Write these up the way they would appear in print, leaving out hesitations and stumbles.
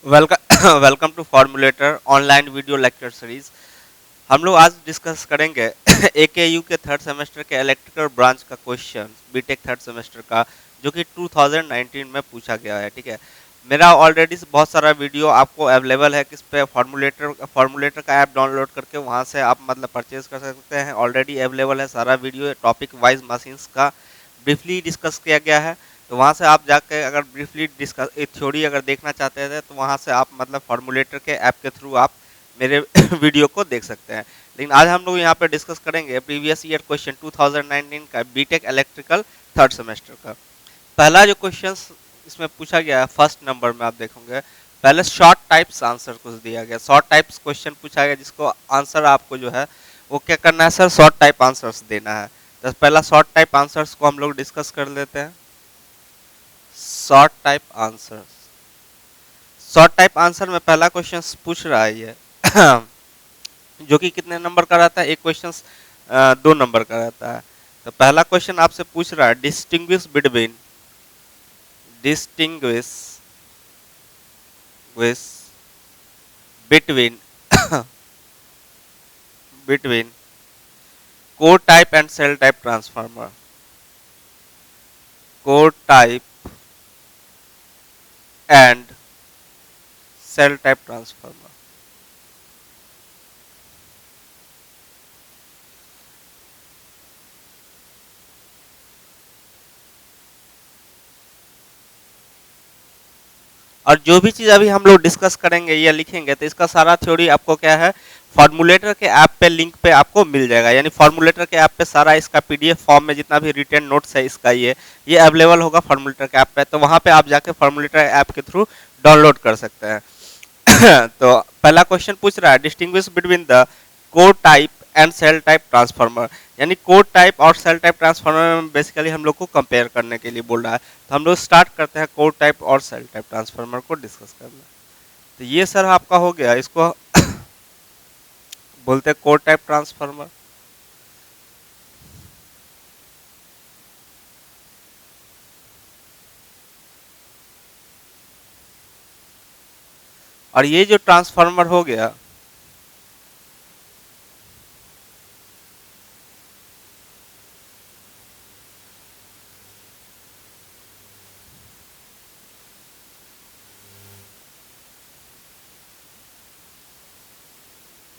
Welcome welcome to formulator online video lecture series. हम लोग आज डिस्कस करेंगे एकेयू के थर्ड सेमेस्टर के इलेक्ट्रिकल ब्रांच का क्वेश्चन, बीटेक थर्ड सेमेस्टर का, जो कि 2019 में पूछा गया है। ठीक है, मेरा ऑलरेडी बहुत सारा वीडियो आपको अवेलेबल है किस पे, फॉर्मूलेटर का ऐप डाउनलोड करके वहाँ से आप मतलब परचेज कर सकते हैं। ऑलरेडी अवेलेबल है सारा वीडियो, टॉपिक वाइज मशीन्स का ब्रीफली डिस्कस किया गया है। तो वहाँ से आप जाके अगर ब्रीफली डिस्कस थ्योरी अगर देखना चाहते थे तो वहाँ से आप मतलब फॉर्मूलेटर के ऐप के थ्रू आप मेरे वीडियो को देख सकते हैं। लेकिन आज हम लोग यहाँ पे डिस्कस करेंगे प्रीवियस ईयर क्वेश्चन 2019 का बीटेक इलेक्ट्रिकल थर्ड सेमेस्टर का। पहला जो क्वेश्चन इसमें पूछा गया है फर्स्ट नंबर में, आप देखोगे पहले शॉर्ट टाइप्स आंसर कुछ दिया गया, शॉर्ट टाइप्स क्वेश्चन पूछा गया जिसको आंसर आपको जो है वो क्या करना है सर, शॉर्ट टाइप आंसर्स देना है। तो पहला शॉर्ट टाइप आंसर्स को हम लोग डिस्कस कर लेते हैं। Short type answers, short type answer में पहला क्वेश्चन पूछ रहा है ये जो कि कितने नंबर का रहता है, एक क्वेश्चन 2 नंबर का रहता है। तो पहला क्वेश्चन आपसे पूछ रहा है distinguish between, distinguish wish between between core type and cell type transformer, core type and cell type transformer. और जो भी चीज अभी हम लोग डिस्कस करेंगे या लिखेंगे तो इसका सारा थ्योरी आपको क्या है, फॉर्मूलेटर के ऐप पे लिंक पे आपको मिल जाएगा। यानी फॉर्मूलेटर के ऐप पे सारा इसका पीडीएफ फॉर्म में जितना भी रिटन नोट्स है इसका ये अवेलेबल होगा फॉर्मूलेटर के ऐप पे। तो वहां पे आप जाके फॉर्मूलेटर ऐप के थ्रू डाउनलोड कर सकते हैं। तो पहला क्वेश्चन पूछ रहा है distinguish between the core type and cell type transformer. यानी कोर टाइप और सेल टाइप ट्रांसफार्मर में बेसिकली हम लोग को कंपेयर करने के लिए बोल रहा है। तो हम लोग स्टार्ट करते हैं कोर टाइप और सेल टाइप ट्रांसफार्मर को डिस्कस करना। तो ये सर आपका हो गया, इसको बोलते हैं कोर टाइप ट्रांसफार्मर। और ये जो ट्रांसफार्मर हो गया,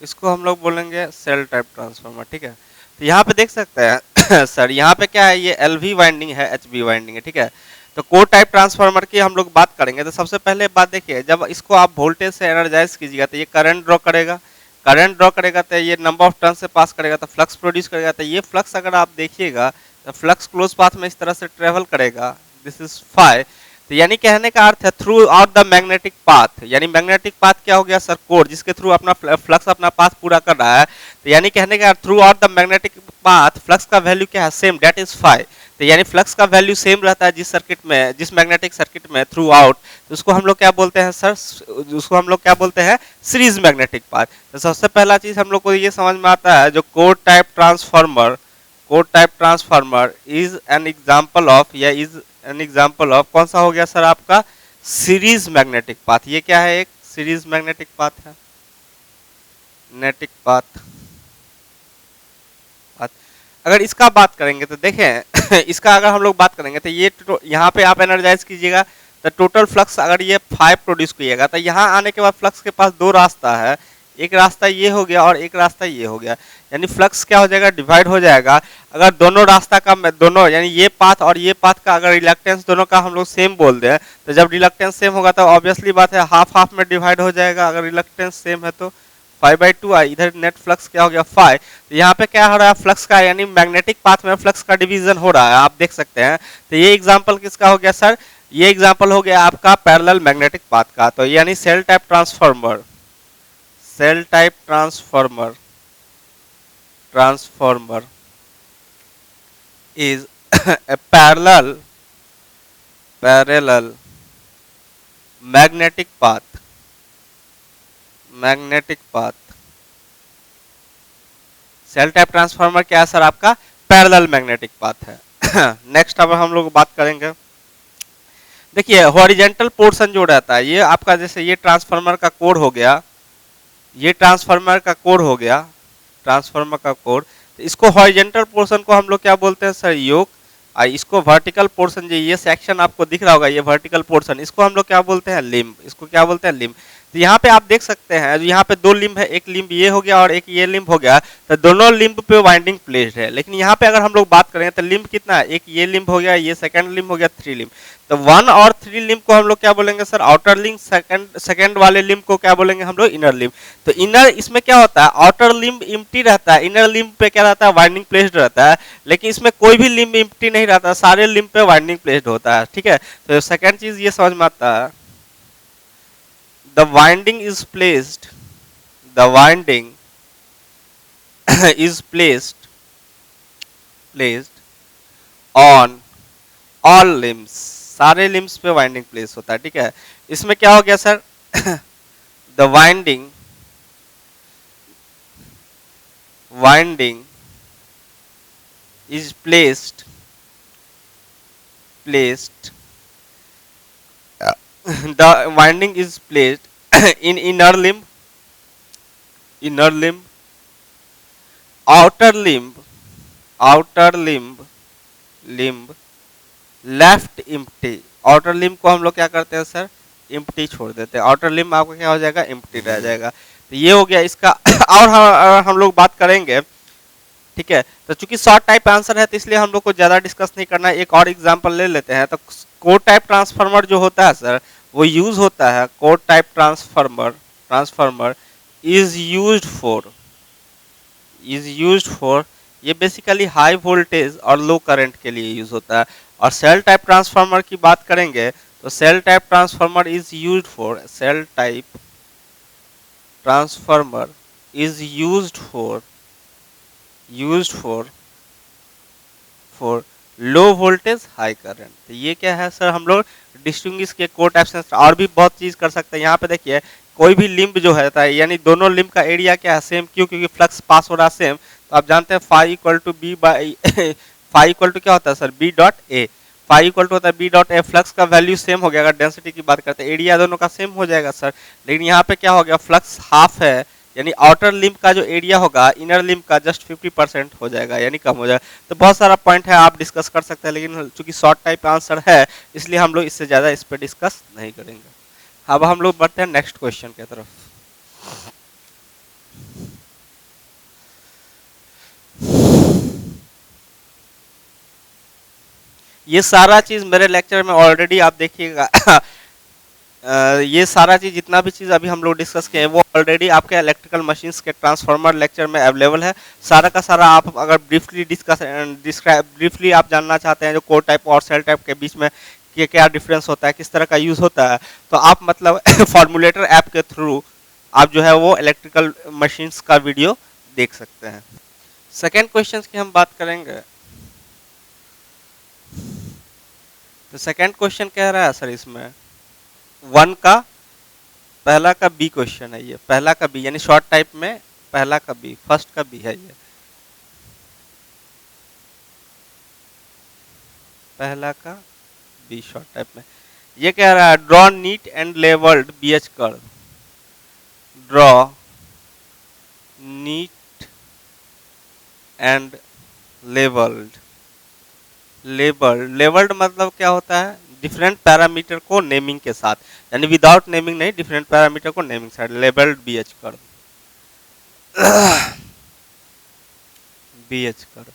इसको हम लोग बोलेंगे सेल टाइप ट्रांसफार्मर। ठीक है, तो यहाँ पे देख सकते हैं सर, यहाँ पे क्या है, ये एल वी वाइंडिंग है, एच वी वाइंडिंग है। ठीक है, तो कोर टाइप ट्रांसफार्मर की हम लोग बात करेंगे तो सबसे पहले बात देखिए, जब इसको आप वोल्टेज से एनर्जाइज कीजिएगा तो ये करंट ड्रॉ करेगा, करंट ड्रॉ करेगा तो ये नंबर ऑफ टर्न से पास करेगा तो फ्लक्स प्रोड्यूस करेगा। तो ये फ्लक्स अगर आप देखिएगा तो फ्लक्स क्लोज पाथ में इस तरह से ट्रेवल करेगा, दिस इज फाई। तो यानी कहने का अर्थ है through out the magnetic path. यानी मैग्नेटिक पाथ क्या हो गया सर, कोर, जिसके थ्रू अपना फ्लक्स अपना पाथ पूरा कर रहा है। तो यानी कहने का through out the magnetic path flux का वैल्यू क्या है, सेम, डेट इज फाई। तो यानी फ्लक्स का वैल्यू सेम रहता है जिस सर्किट में, जिस मैग्नेटिक सर्किट में थ्रू आउट। तो उसको हम लोग क्या बोलते हैं सर, उसको हम लोग क्या बोलते हैं, सीरीज मैग्नेटिक पाथ। तो सबसे पहला चीज हम लोग को ये समझ में आता है, जो core type transformer, core type transformer is an example of, या इज एन एग्जांपल ऑफ, कौन सा हो गया सर आपका, सीरीज मैग्नेटिक पाथ। ये क्या है, एक सीरीज मैग्नेटिक पाथ है, मैग्नेटिक पाथ। अगर इसका बात करेंगे तो देखें इसका अगर हम लोग बात करेंगे तो ये यहाँ पे आप एनर्जाइज कीजिएगा तो टोटल फ्लक्स अगर ये 5 प्रोड्यूस कीजिएगा तो यहाँ आने के बाद फ्लक्स के पास 2 रास्ता है, एक रास्ता ये हो गया और एक रास्ता ये हो गया। यानी फ्लक्स क्या हो जाएगा, डिवाइड हो जाएगा। अगर दोनों रास्ता का, दोनों यानी ये पाथ और ये पाथ का अगर रिलक्टेंस दोनों का हम लोग सेम बोल दें तो जब रिलक्टेंस सेम होगा तो ऑब्वियसली बात है हाफ हाफ में डिवाइड हो जाएगा। अगर रिलक्टेंस सेम है तो 5/2 आई, इधर नेट फ्लक्स क्या हो गया 5। तो यहाँ पे क्या हो रहा है, फ्लक्स का यानी मैग्नेटिक पाथ में फ्लक्स का डिवीजन हो रहा है, आप देख सकते हैं। तो ये एग्जांपल किसका हो गया सर, ये एग्जांपल हो गया आपका पैरेलल मैग्नेटिक पाथ का। तो यानी cell type transformer, cell type transformer, transformer is a parallel magnetic path, magnetic path. Cell type transformer क्या है सर आपका, पैरेलल मैग्नेटिक पाथ है। नेक्स्ट अब हम लोग बात करेंगे देखिए हॉरिजेंटल पोर्शन जो रहता है ये आपका, जैसे ये ट्रांसफार्मर का कोड हो गया, ये ट्रांसफार्मर का कोड हो गया, ट्रांसफार्मर का कोड। तो इसको हॉरिजेंटल पोर्शन को हम लोग क्या बोलते हैं सर, योक। इसको वर्टिकल पोर्शन, जो ये सेक्शन आपको दिख रहा होगा, ये वर्टिकल पोर्शन, इसको हम लोग क्या बोलते हैं, लिम्ब। इसको क्या बोलते हैं, लिम्ब। तो यहाँ पे आप देख सकते हैं, यहाँ पे दो लिम्ब है, एक लिम्ब ये हो गया और एक ये लिम्ब हो गया। तो दोनों लिम्ब पे वाइंडिंग प्लेस्ड है। लेकिन यहाँ पे अगर हम लोग बात करें तो लिम्ब कितना है, एक ये लिम्ब हो गया, ये सेकंड लिम्ब हो गया, 3 लिम्ब। तो 1 और 3 लिम्ब को हम लोग क्या बोलेंगे सर, आउटर लिम्ब। सेकंड वाले लिम्ब को क्या बोलेंगे हम लोग, इनर लिम्ब। तो इनर, इसमें क्या होता है, आउटर लिम्ब एम्प्टी रहता है, इनर लिम्ब पे क्या रहता है, वाइंडिंग प्लेस्ड रहता है। लेकिन इसमें कोई भी लिम्ब एम्प्टी नहीं रहता, सारे लिम्ब पे वाइंडिंग प्लेस्ड होता है। ठीक है, तो सेकंड चीज ये समझ में आता है, the winding is placed, the winding is placed on all limbs, सारे लिम्स पे वाइंडिंग प्लेस होता है। ठीक है, इसमें क्या हो गया sir, the winding is placed the winding is placed in inner limb, outer limb left empty. Outer limb को हम लोग क्या करते हैं सर, इम्प्टी छोड़ देते हैं, आउटर लिम्ब आपका क्या हो जाएगा, इम्प्टी रह जाएगा। तो ये हो गया इसका। और हम लोग बात करेंगे। ठीक है, तो चूंकि शॉर्ट टाइप आंसर है तो इसलिए हम लोग को ज्यादा डिस्कस नहीं करना है, एक और एग्जांपल ले लेते हैं। तो कोर टाइप ट्रांसफार्मर जो होता है सर, वो यूज होता है, core type transformer is used for, ये बेसिकली हाई वोल्टेज और लो करंट के लिए यूज होता है। और सेल टाइप ट्रांसफार्मर की बात करेंगे तो cell type transformer is used for, cell type transformer is used for low voltage high current. तो ये क्या है सर, हम लोग डिस्टिंग्विश के कोर टाइप से और भी बहुत चीज कर सकते हैं। यहाँ पे देखिए कोई भी लिम्ब जो है, यानी दोनों लिम्ब का एरिया क्या है, सेम। क्यों, क्योंकि फ्लक्स पास हो रहा है सेम। तो आप जानते हैं phi equal to B by phi equal to क्या होता है sir, B dot A. Phi equal to होता है बी डॉट ए, फ्लक्स का वैल्यू सेम हो गया। अगर डेंसिटी की बात करते हैं, एरिया दोनों का सेम हो जाएगा सर। लेकिन यहाँ पे क्या हो गया, फ्लक्स हाफ है, यानी आउटर लिम्ब का जो एरिया होगा इनर लिम्ब का जस्ट 50% हो जाएगा, यानी कम हो जाएगा। तो बहुत सारा पॉइंट है, आप डिस्कस कर सकते हैं, लेकिन चूंकि शॉर्ट टाइप आंसर है इसलिए हम लोग इससे ज्यादा इस पर डिस्कस नहीं करेंगे। अब हम लोग बढ़ते हैं नेक्स्ट क्वेश्चन की तरफ। ये सारा चीज मेरे लेक्चर में ऑलरेडी आप देखिएगा ये सारा चीज, जितना भी चीज अभी हम लोग डिस्कस किए हैं वो ऑलरेडी आपके इलेक्ट्रिकल मशीन्स के ट्रांसफार्मर लेक्चर में अवेलेबल है। सारा का सारा आप अगर ब्रीफली आप जानना चाहते हैं जो कोर टाइप और सेल टाइप के बीच में कि क्या डिफरेंस होता है, किस तरह का यूज होता है, तो आप मतलब फॉर्मूलेटर ऐप के थ्रू आप जो है वो इलेक्ट्रिकल मशीन्स का वीडियो देख सकते हैं। सेकेंड क्वेश्चन की हम बात करेंगे। तो सेकेंड क्वेश्चन कह रहा है सर, इसमें 1 का पहला का बी क्वेश्चन है, ये पहला का बी, यानी शॉर्ट टाइप में पहला का बी, फर्स्ट का बी है ये, पहला का बी शॉर्ट टाइप में। ये कह रहा है draw neat and labelled BH curve, draw neat and labelled. Labelled मतलब क्या होता है, डिफरेंट पैरामीटर को नेमिंग के साथ, यानी विदाउट नेमिंग नहीं, डिफरेंट पैरामीटर को नेमिंग साथ, labelled BH curve, BH curve.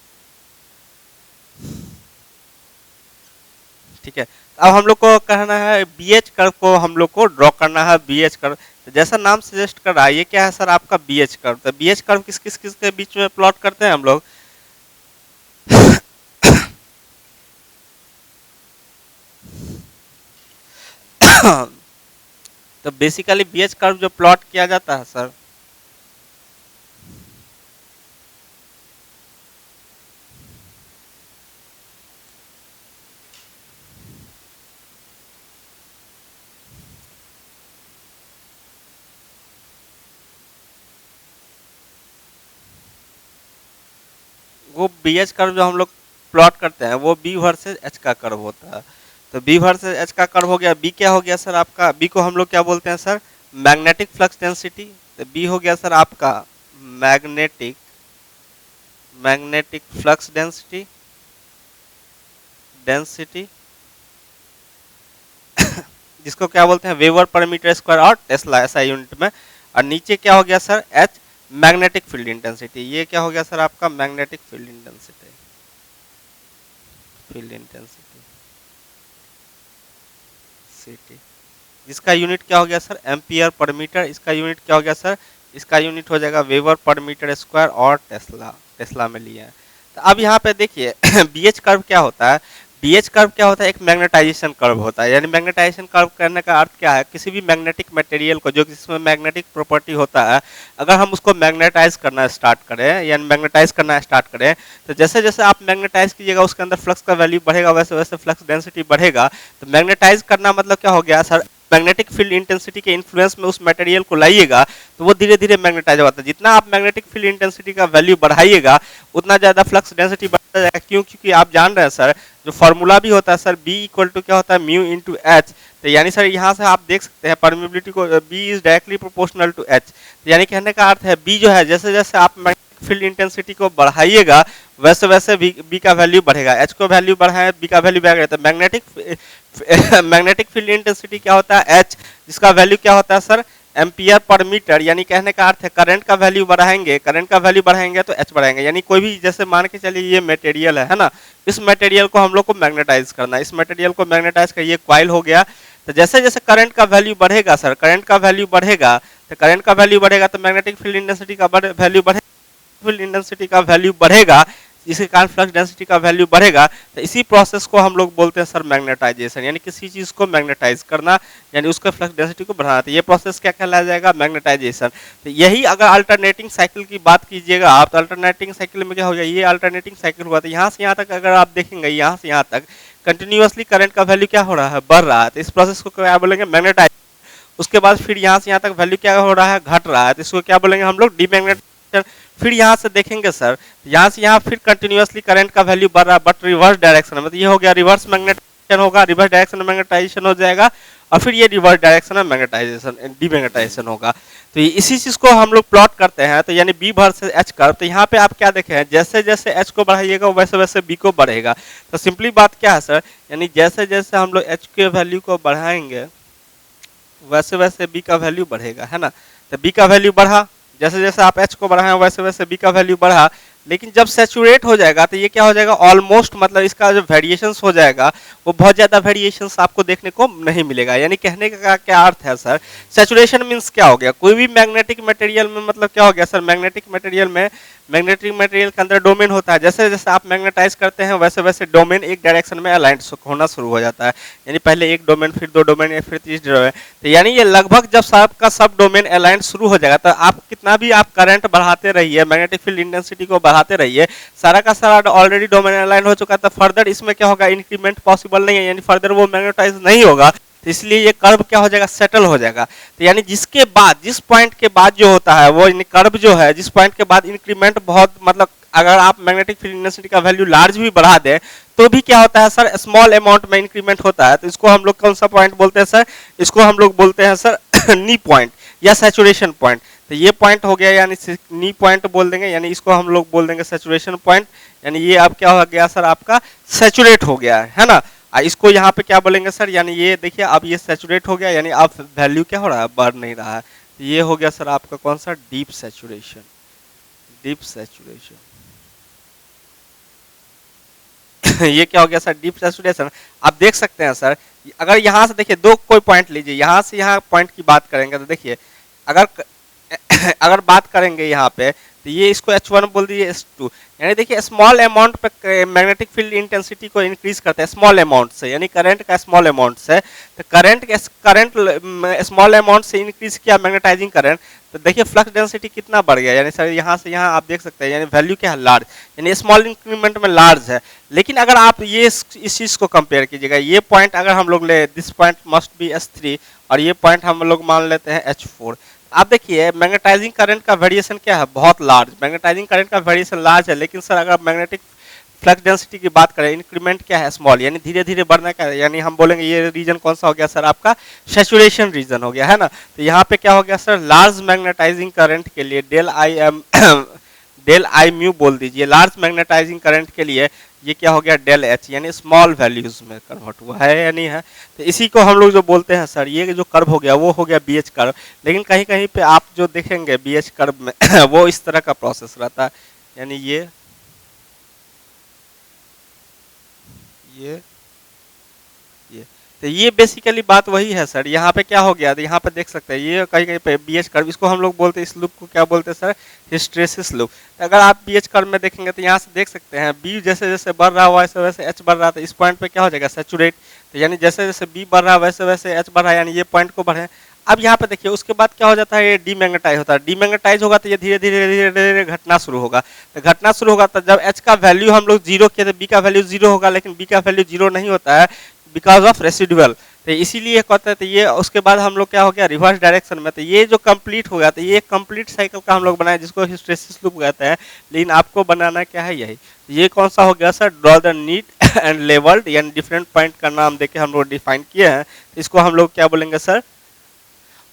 ठीक है, अब हम लोग को कहना है बीएच कर्व को हम लोग को ड्रॉ करना है, बीएच कर्व। तो जैसा नाम सजेस्ट कर रहा है, ये क्या है सर आपका बीएच कर्व। तो बीएच कर्व किस किस किस के बीच में प्लॉट करते हैं हम लोग तो बेसिकली बीएच कर्व जो प्लॉट किया जाता है सर, वो बीएच कर्व जो हम लोग प्लॉट करते हैं वो बी वर्सेस एच का कर्व होता है। तो बी वर्सेस एच का कर्व हो गया, बी क्या हो गया सर आपका, बी को हम लोग क्या बोलते हैं सर, मैग्नेटिक फ्लक्स डेंसिटी। तो बी हो गया सर आपका magnetic magnetic flux density density जिसको क्या बोलते हैं वेबर पर मीटर स्क्वायर और टेस्ला ऐसा यूनिट में। और नीचे क्या हो गया sir H magnetic field intensity, ये क्या हो गया सर आपका magnetic field intensity, field intensity city, जिसका यूनिट क्या हो गया सर एम्पियर पर मीटर, इसका यूनिट क्या हो गया सर, इसका यूनिट हो जाएगा वेबर पर मीटर स्क्वायर और टेस्ला, टेस्ला में लिया है। तो अब यहाँ पे देखिए बीएच कर्व क्या होता है, बीएच कर्व क्या होता है, एक मैग्नेटाइजेशन कर्व होता है। यानी मैग्नेटाइजेशन कर्व करने का अर्थ क्या है, किसी भी मैग्नेटिक मटेरियल को जो जिसमें मैग्नेटिक प्रॉपर्टी होता है, अगर हम उसको मैग्नेटाइज करना स्टार्ट करें यानी मैग्नेटाइज करना स्टार्ट करें, तो जैसे जैसे आप मैग्नेटाइज कीजिएगा उसके अंदर फ्लक्स का वैल्यू बढ़ेगा, वैसे वैसे फ्लक्स डेंसिटी बढ़ेगा। तो मैग्नेटाइज करना मतलब क्या हो गया सर, मैग्नेटिक फील्ड इंटेंसिटी के इन्फ्लुएंस में उस मटेरियल को लाइएगा तो वो धीरे धीरे मैग्नेटाइज होता है। जितना आप मैग्नेटिक फील्ड इंटेंसिटी का वैल्यू बढ़ाइएगा उतना ज़्यादा फ्लक्स डेंसिटी बढ़ता जाएगा। क्यों, क्योंकि आप जान रहे हैं सर जो फॉर्मूला भी होता है सर बी इक्वल टू क्या होता है म्यू इंटू एच। तो यानी सर यहाँ से आप देख सकते हैं परमिबिलिटी को, B is directly proportional to H. तो यानी कहने का अर्थ है बी जो है जैसे जैसे आप मैग्नेटिक फील्ड इंटेंसिटी को बढ़ाइएगा वैसे वैसे बी का वैल्यू बढ़ेगा, एच को वैल्यू बढ़ाए बी का वैल्यू बढ़ेगा। तो मैग्नेटिक फील्ड इंटेंसिटी क्या होता है एच, जिसका वैल्यू क्या होता है सर एम्पियर पर मीटर। यानी कहने का अर्थ है करंट का वैल्यू बढ़ाएंगे, करंट का वैल्यू बढ़ाएंगे तो एच बढ़ाएंगे। यानी कोई भी जैसे मान के चलिए ये मटेरियल है ना, इस मटेरियल को हम लोग को मैग्नेटाइज करना है, इस मटेरियल को मैग्नेटाइज कर, ये कॉइल हो गया। तो जैसे जैसे करंट का वैल्यू बढ़ेगा सर, करंट का वैल्यू बढ़ेगा, तो करंट का वैल्यू बढ़ेगा तो मैग्नेटिक फील्ड इंटेंसिटी का वैल्यू बढ़ेगा, फील्ड इंटेंसिटी का वैल्यू बढ़ेगा, जिसके कारण फ्लक्स डेंसिटी का वैल्यू बढ़ेगा। तो इसी प्रोसेस को हम लोग बोलते हैं सर मैग्नेटाइजेशन, यानी किसी चीज को मैग्नेटाइज करना यानी उसका फ्लक्स डेंसिटी को बढ़ाना। तो ये प्रोसेस क्या कहलाया जाएगा मैग्नेटाइजेशन। तो यही अगर अल्टरनेटिंग साइकिल की बात कीजिएगा आप, तो अल्टरनेटिंग साइकिल में क्या हो गया, ये अल्टरनेटिंग साइकिल हुआ। तो यहाँ से यहाँ तक अगर आप देखेंगे, यहाँ से यहाँ तक कंटिन्यूअसली करंट का वैल्यू क्या हो रहा है, बढ़ रहा है। तो इस प्रोसेस को क्या बोलेंगे मैग्नेटाइज। उसके बाद फिर यहाँ से यहाँ तक वैल्यू क्या हो रहा है, घट रहा है, तो इसको क्या बोलेंगे हम लोग डीमैग्नेटाइजेशन। फिर यहाँ से देखेंगे सर, यहाँ से यहाँ फिर कंटिन्यूअसली करंट का वैल्यू बढ़ रहा है बट रिवर्स डायरेक्शन में, मतलब ये हो गया रिवर्स मैग्नेटाइजेशन होगा, रिवर्स डायरेक्शन में मैग्नेटाइजेशन हो जाएगा और फिर ये रिवर्स डायरेक्शन में मैग्नेटाइजेशन डीमैग्नेटाइजेशन होगा। तो ये इसी चीज को हम लोग प्लॉट करते हैं। तो यानी बी वर्सेस एच कर्व। तो यहाँ पे आप क्या देखे हैं, जैसे जैसे एच को बढ़ाइएगा वैसे वैसे बी को बढ़ेगा। तो सिंपली बात क्या है सर, यानी जैसे जैसे हम लोग एच के वैल्यू को बढ़ाएंगे वैसे वैसे बी का वैल्यू बढ़ेगा, है ना। तो बी का वैल्यू बढ़ा, जैसे जैसे आप एच को बढ़ाएं वैसे वैसे बी का वैल्यू बढ़ा। लेकिन जब सैचुरेट हो जाएगा तो ये क्या हो जाएगा ऑलमोस्ट, मतलब इसका जो वेरिएशंस हो जाएगा वो बहुत ज़्यादा वेरिएशंस आपको देखने को नहीं मिलेगा। यानी कहने का क्या अर्थ है सर, सैचुरेशन मीन्स क्या हो गया, कोई भी मैग्नेटिक मटेरियल में मतलब क्या हो गया सर, मैग्नेटिक मटेरियल में मैग्नेटिक मटेरियल के अंदर डोमेन होता है, जैसे जैसे आप मैग्नेटाइज करते हैं वैसे वैसे डोमेन एक डायरेक्शन में अलाइंड होना शुरू हो जाता है। यानी पहले एक डोमेन, फिर दो डोमेन, फिर तीसरा डोमेन। तो यानी ये लगभग जब सबका सब डोमेन अलाइंड शुरू हो जाएगा तो आप कितना भी आप करंट बढ़ाते रहिए, मैग्नेटिक फील्ड इंटेंसिटी को बढ़ाते रहिए, सारा का सारा ऑलरेडी डोमेन अलाइन हो चुका है। तो फर्दर इसमें क्या होगा, इंक्रीमेंट पॉसिबल नहीं है, यानी फर्दर वो मैग्नेटाइज नहीं होगा। तो इसलिए ये कर्व क्या हो जाएगा, सेटल हो जाएगा। तो यानी जिसके बाद, जिस पॉइंट के बाद जो होता है वो कर्व जो है, जिस पॉइंट के बाद इंक्रीमेंट बहुत, मतलब अगर आप मैग्नेटिक फील्ड इंटेंसिटी का वैल्यू लार्ज भी बढ़ा दें तो भी क्या होता है सर, स्मॉल अमाउंट में इंक्रीमेंट होता है। तो इसको हम लोग कौन सा पॉइंट बोलते हैं सर, इसको हम लोग बोलते हैं सर नी पॉइंट या सैचुरेशन पॉइंट। तो ये पॉइंट हो गया, यानी नी पॉइंट बोल देंगे, यानी इसको हम लोग बोल देंगे सैचुरेशन पॉइंट। यानी ये अब क्या हो गया सर, आपका सैचुरेट हो गया है ना। इसको यहाँ पे क्या बोलेंगे सर, यानी ये देखिए अब ये सैचुरेट हो गया, यानी अब वैल्यू क्या हो रहा है, बढ़ नहीं रहा है। ये हो गया सर आपका कौन सा, डीप सैचुरेशन, डीप सैचुरेशन। ये क्या हो गया सर, डीप सैचुरेशन। आप देख सकते हैं सर, अगर यहाँ से देखिए दो कोई पॉइंट लीजिए, यहाँ से यहाँ पॉइंट की बात करेंगे तो देखिए अगर अगर बात करेंगे यहाँ पे तो ये इसको H1 बोल दीजिए, H2। यानी देखिए स्मॉल अमाउंट पे मैग्नेटिक फील्ड इंटेंसिटी को इंक्रीज करते हैं स्मॉल अमाउंट से, यानी करंट का स्मॉल अमाउंट से। तो करंट स्मॉल अमाउंट से इंक्रीज किया मैग्नेटाइजिंग करंट, तो देखिए फ्लक्स डेंसिटी कितना बढ़ गया। यानी सर यहाँ से यहाँ आप देख सकते हैं, यानी वैल्यू क्या है, लार्ज, यानी स्मॉल इंक्रीमेंट में लार्ज है। लेकिन अगर आप ये इस चीज़ को कंपेयर कीजिएगा, ये पॉइंट अगर हम लोग ले, this point must be H3 और ये पॉइंट हम लोग मान लेते हैं H4। आप देखिए मैग्नेटाइजिंग करंट का वेरिएशन क्या है, बहुत लार्ज, मैग्नेटाइजिंग करंट का वेरिएशन लार्ज है। लेकिन सर अगर मैग्नेटिक फ्लक्स डेंसिटी की बात करें, इंक्रीमेंट क्या है, स्मॉल, यानी धीरे धीरे बढ़ना का, यानी हम बोलेंगे ये रीजन कौन सा हो गया सर, आपका सैचुरेशन रीजन हो गया है ना। तो यहाँ पे क्या हो गया सर, लार्ज मैग्नेटाइजिंग करंट के लिए del I M del I mu बोल दीजिए, लार्ज मैग्नेटाइजिंग करंट के लिए ये क्या हो गया, डेल एच, यानी स्मॉल वैल्यूज में कन्वर्ट हुआ है या नहीं है। तो इसी को हम लोग जो बोलते हैं सर, ये जो कर्व हो गया वो हो गया बी एच कर्व। लेकिन कहीं कहीं पे आप जो देखेंगे बी एच कर्व में वो इस तरह का प्रोसेस रहता है, यानी ये ये तो ये बेसिकली बात वही है सर। यहाँ पे क्या हो गया, तो यहाँ पे देख सकते हैं ये कहीं कहीं पे बी एच कर्व, इसको हम लोग बोलते हैं, इस लूप को क्या बोलते हैं सर, हिस्ट्रेसिस लूप। तो अगर आप बी एच कर्व में देखेंगे तो यहाँ से देख सकते हैं बी जैसे जैसे बढ़ रहा हुआ वैसे वैसे एच बढ़ रहा था, इस पॉइंट पे क्या हो जाएगा, सैचुरेट। तो यानी जैसे जैसे बी बढ़ रहा है वैसे वैसे एच बढ़ रहा है, यानी ये पॉइंट को बढ़े। अब यहाँ पे देखिए उसके बाद क्या हो जाता है, ये डीमैग्नेटाइज होता है, डीमैग्नेटाइज होगा तो ये धीरे धीरे धीरे धीरे घटना शुरू होगा। तो घटना शुरू होगा तो जब एच का वैल्यू हम लोग जीरो किए तो बी का वैल्यू जीरो होगा, लेकिन बी का वैल्यू जीरो नहीं होता है बिकॉज ऑफ रेसिडुअल। तो इसीलिए कहते हैं, तो ये उसके बाद हम लोग क्या हो गया, रिवर्स डायरेक्शन में। तो ये जो कंप्लीट हो गया, तो ये कंप्लीट साइकिल का हम लोग बनाए जिसको हिस्ट्रेसिस लूप कहते हैं। लेकिन आपको बनाना क्या है, यही ये कौन सा हो गया sir, draw the neat and labelled, यानी डिफरेंट पॉइंट का नाम देके हम लोग डिफाइन किए हैं। तो इसको हम लोग क्या बोलेंगे सर,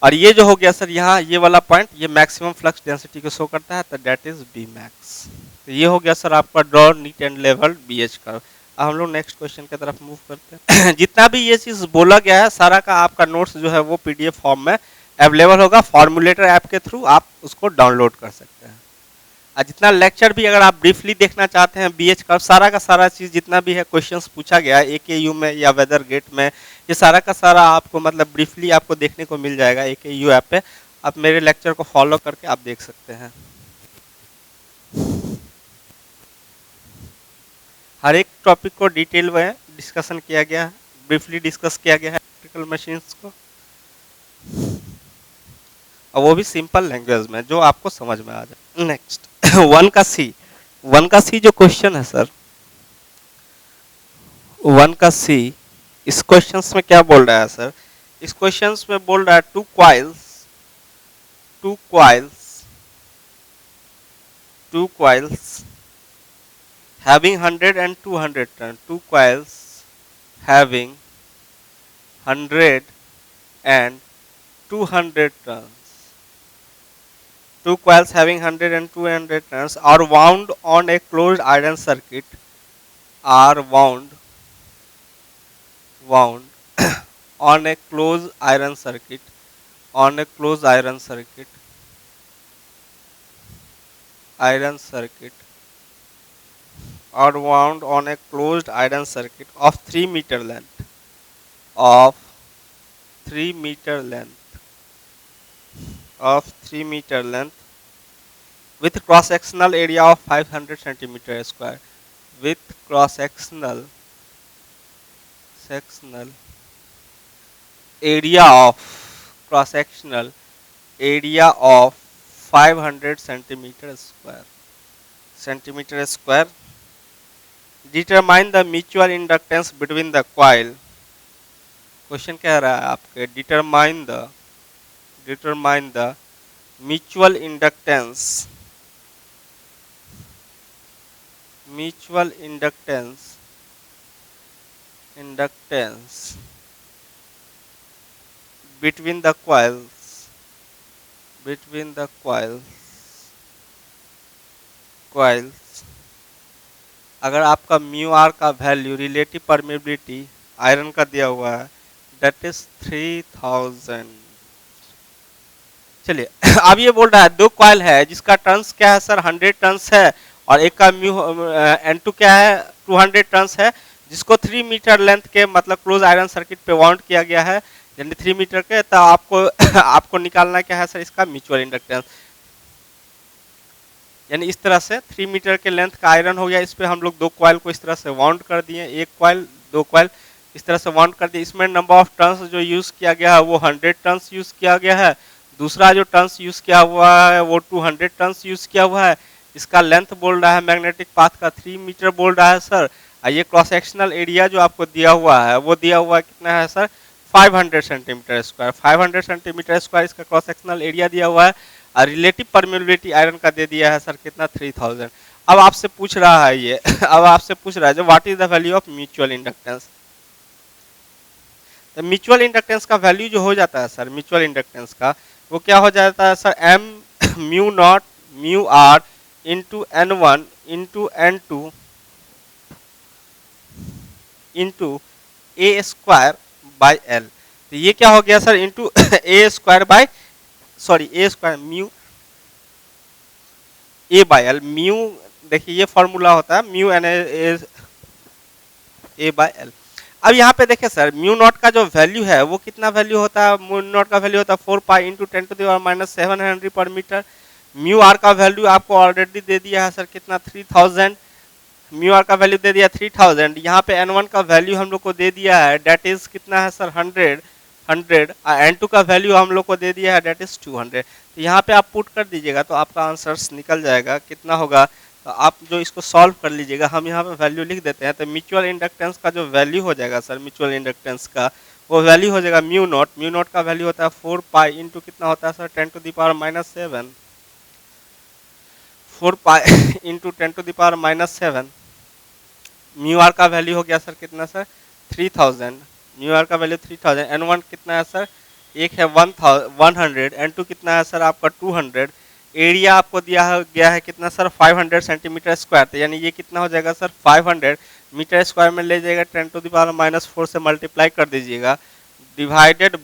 और ये जो हो गया सर यहाँ ये वाला पॉइंट, ये मैक्सिमम फ्लक्स डेंसिटी को शो करता है, तो दैट इज बी मैक्स। तो ये हो गया सर आपका draw neat and labelled B H curve. अब हम लोग नेक्स्ट क्वेश्चन की तरफ मूव करते हैं। जितना भी ये चीज बोला गया है सारा का आपका नोट्स जो है वो पीडीएफ फॉर्म में अवेलेबल होगा, फॉर्मूलेटर ऐप के थ्रू आप उसको डाउनलोड कर सकते हैं। और जितना लेक्चर भी अगर आप ब्रीफली देखना चाहते हैं बीएच कर्व, सारा का सारा चीज जितना भी है क्वेश्चंस पूछा गया है एकेयू में या वेदर गेट में, ये सारा का सारा आपको मतलब ब्रीफली आपको देखने को मिल जाएगा एकेयू ऐप पे। आप मेरे लेक्चर को फॉलो करके आप देख सकते हैं। हर एक टॉपिक को डिटेल में डिस्कशन किया गया है, ब्रीफली डिस्कस किया गया है इलेक्ट्रिकल मशीन्स को, और वो भी सिंपल लैंग्वेज में जो आपको समझ में आ जाए। नेक्स्ट वन का सी जो क्वेश्चन है सर, वन का सी, इस क्वेश्चन में क्या बोल रहा है सर, इस क्वेश्चन में बोल रहा है two coils having 100 and 200 turns, two coils having 100 and 200 turns, two coils having 100 and 200 turns are wound on a closed iron circuit, are wound on a closed iron circuit, on a closed iron circuit are wound on a closed iron circuit of 3 meter length, of 3 meter length, of 3 meter length with cross sectional area of 500 centimeter square, with cross sectional area of cross sectional area of 500 centimeter square. Determine the mutual inductance between the coil. Question कह रहा है आपके determine the mutual inductance between the coils अगर आपका mu r का value relative permeability iron का दिया हुआ है दैट इज 3000। चलिए अब ये बोल रहा है दो कॉइल है जिसका टर्न्स क्या है सर 100 टर्न्स है, और एक का म्यू N2 क्या है 200 टर्न्स है, जिसको 3 मीटर लेंथ के मतलब क्लोज आयरन सर्किट पे वाउंड किया गया है, यानी 3 मीटर के। तो आपको निकालना क्या है सर इसका म्यूचुअल इंडक्टेंस, यानी इस तरह से 3 मीटर के लेंथ का आयरन हो गया, इस पे हम लोग दो कॉइल को इस तरह से वाउंड कर दिए, एक कॉइल दो कॉइल इस तरह से वाउंड कर दिए। इसमें नंबर ऑफ टर्न्स जो यूज किया गया है वो 100 टर्न्स यूज किया गया है, दूसरा जो टर्न्स यूज किया हुआ है वो 200 टर्न्स यूज किया हुआ है। इसका लेंथ बोल रहा है मैग्नेटिक पाथ का 3 मीटर बोल रहा है सर। ये क्रॉस सेक्शनल एरिया जो आपको दिया हुआ है वो दिया हुआ कितना है sir 500 centimetre square, 500 centimetre square इसका क्रॉस सेक्शनल एरिया दिया हुआ है। और रिलेटिव परमेबिलिटी आयरन का दे दिया है सर कितना 3000। अब आपसे पूछ रहा है ये अब आपसे पूछ रहा है जो what is the value of mutual inductance. तो म्यूचुअल इंडक्टेंस का वैल्यू जो हो जाता है सर, म्यूचुअल इंडक्टेंस का वो क्या हो जाता है sir, M mu not mu r into N one into N two into A square by L. तो ये क्या हो गया sir, into A square by, sorry A square mu A by L, mu देखिए ये फॉर्मूला होता है mu N A by L. अब यहाँ पे देखिए सर, म्यू नॉट का जो वैल्यू है वो कितना वैल्यू होता है, म्यू नॉट का वैल्यू होता है 4 pi into 10 to the power minus 7 henry per metre. Mu r का वैल्यू आपको ऑलरेडी दे दिया है सर कितना, 3000। म्यू आर का वैल्यू दे दिया 3000। यहाँ पे एन वन का वैल्यू हम लोग को दे दिया है डेट इज कितना है सर, 100। एन टू का वैल्यू हम लोग को दे दिया है डेट इज 200। तो यहाँ पे आप पुट कर दीजिएगा तो आपका आंसर्स निकल जाएगा, कितना होगा। तो आप जो इसको सॉल्व कर लीजिएगा, हम यहाँ पे वैल्यू लिख देते हैं। तो म्यूचुअल इंडक्टेंस का जो वैल्यू हो जाएगा सर, म्यूचुअल इंडक्टेंस का वो वैल्यू हो जाएगा म्यू नॉट। म्यू नॉट का वैल्यू होता है 4 पाई इंटू कितना होता है sir, 10 to the power minus 7। 4 pi into 10 to the power minus 7। Mu r का वैल्यू हो गया सर कितना सर, 3000। म्यू आर का वैल्यू 3000। एन वन कितना है सर, एक है 100। एन टू कितना है सर आपका 200। एरिया आपको दिया गया है कितना सर, 500 सेंटीमीटर स्क्वायर। तो यानी ये कितना हो जाएगा सर, 500 मीटर स्क्वायर में ले जाएगा, 10 टू द पावर माइनस 4 से मल्टीप्लाई कर दीजिएगा, डिवाइडेड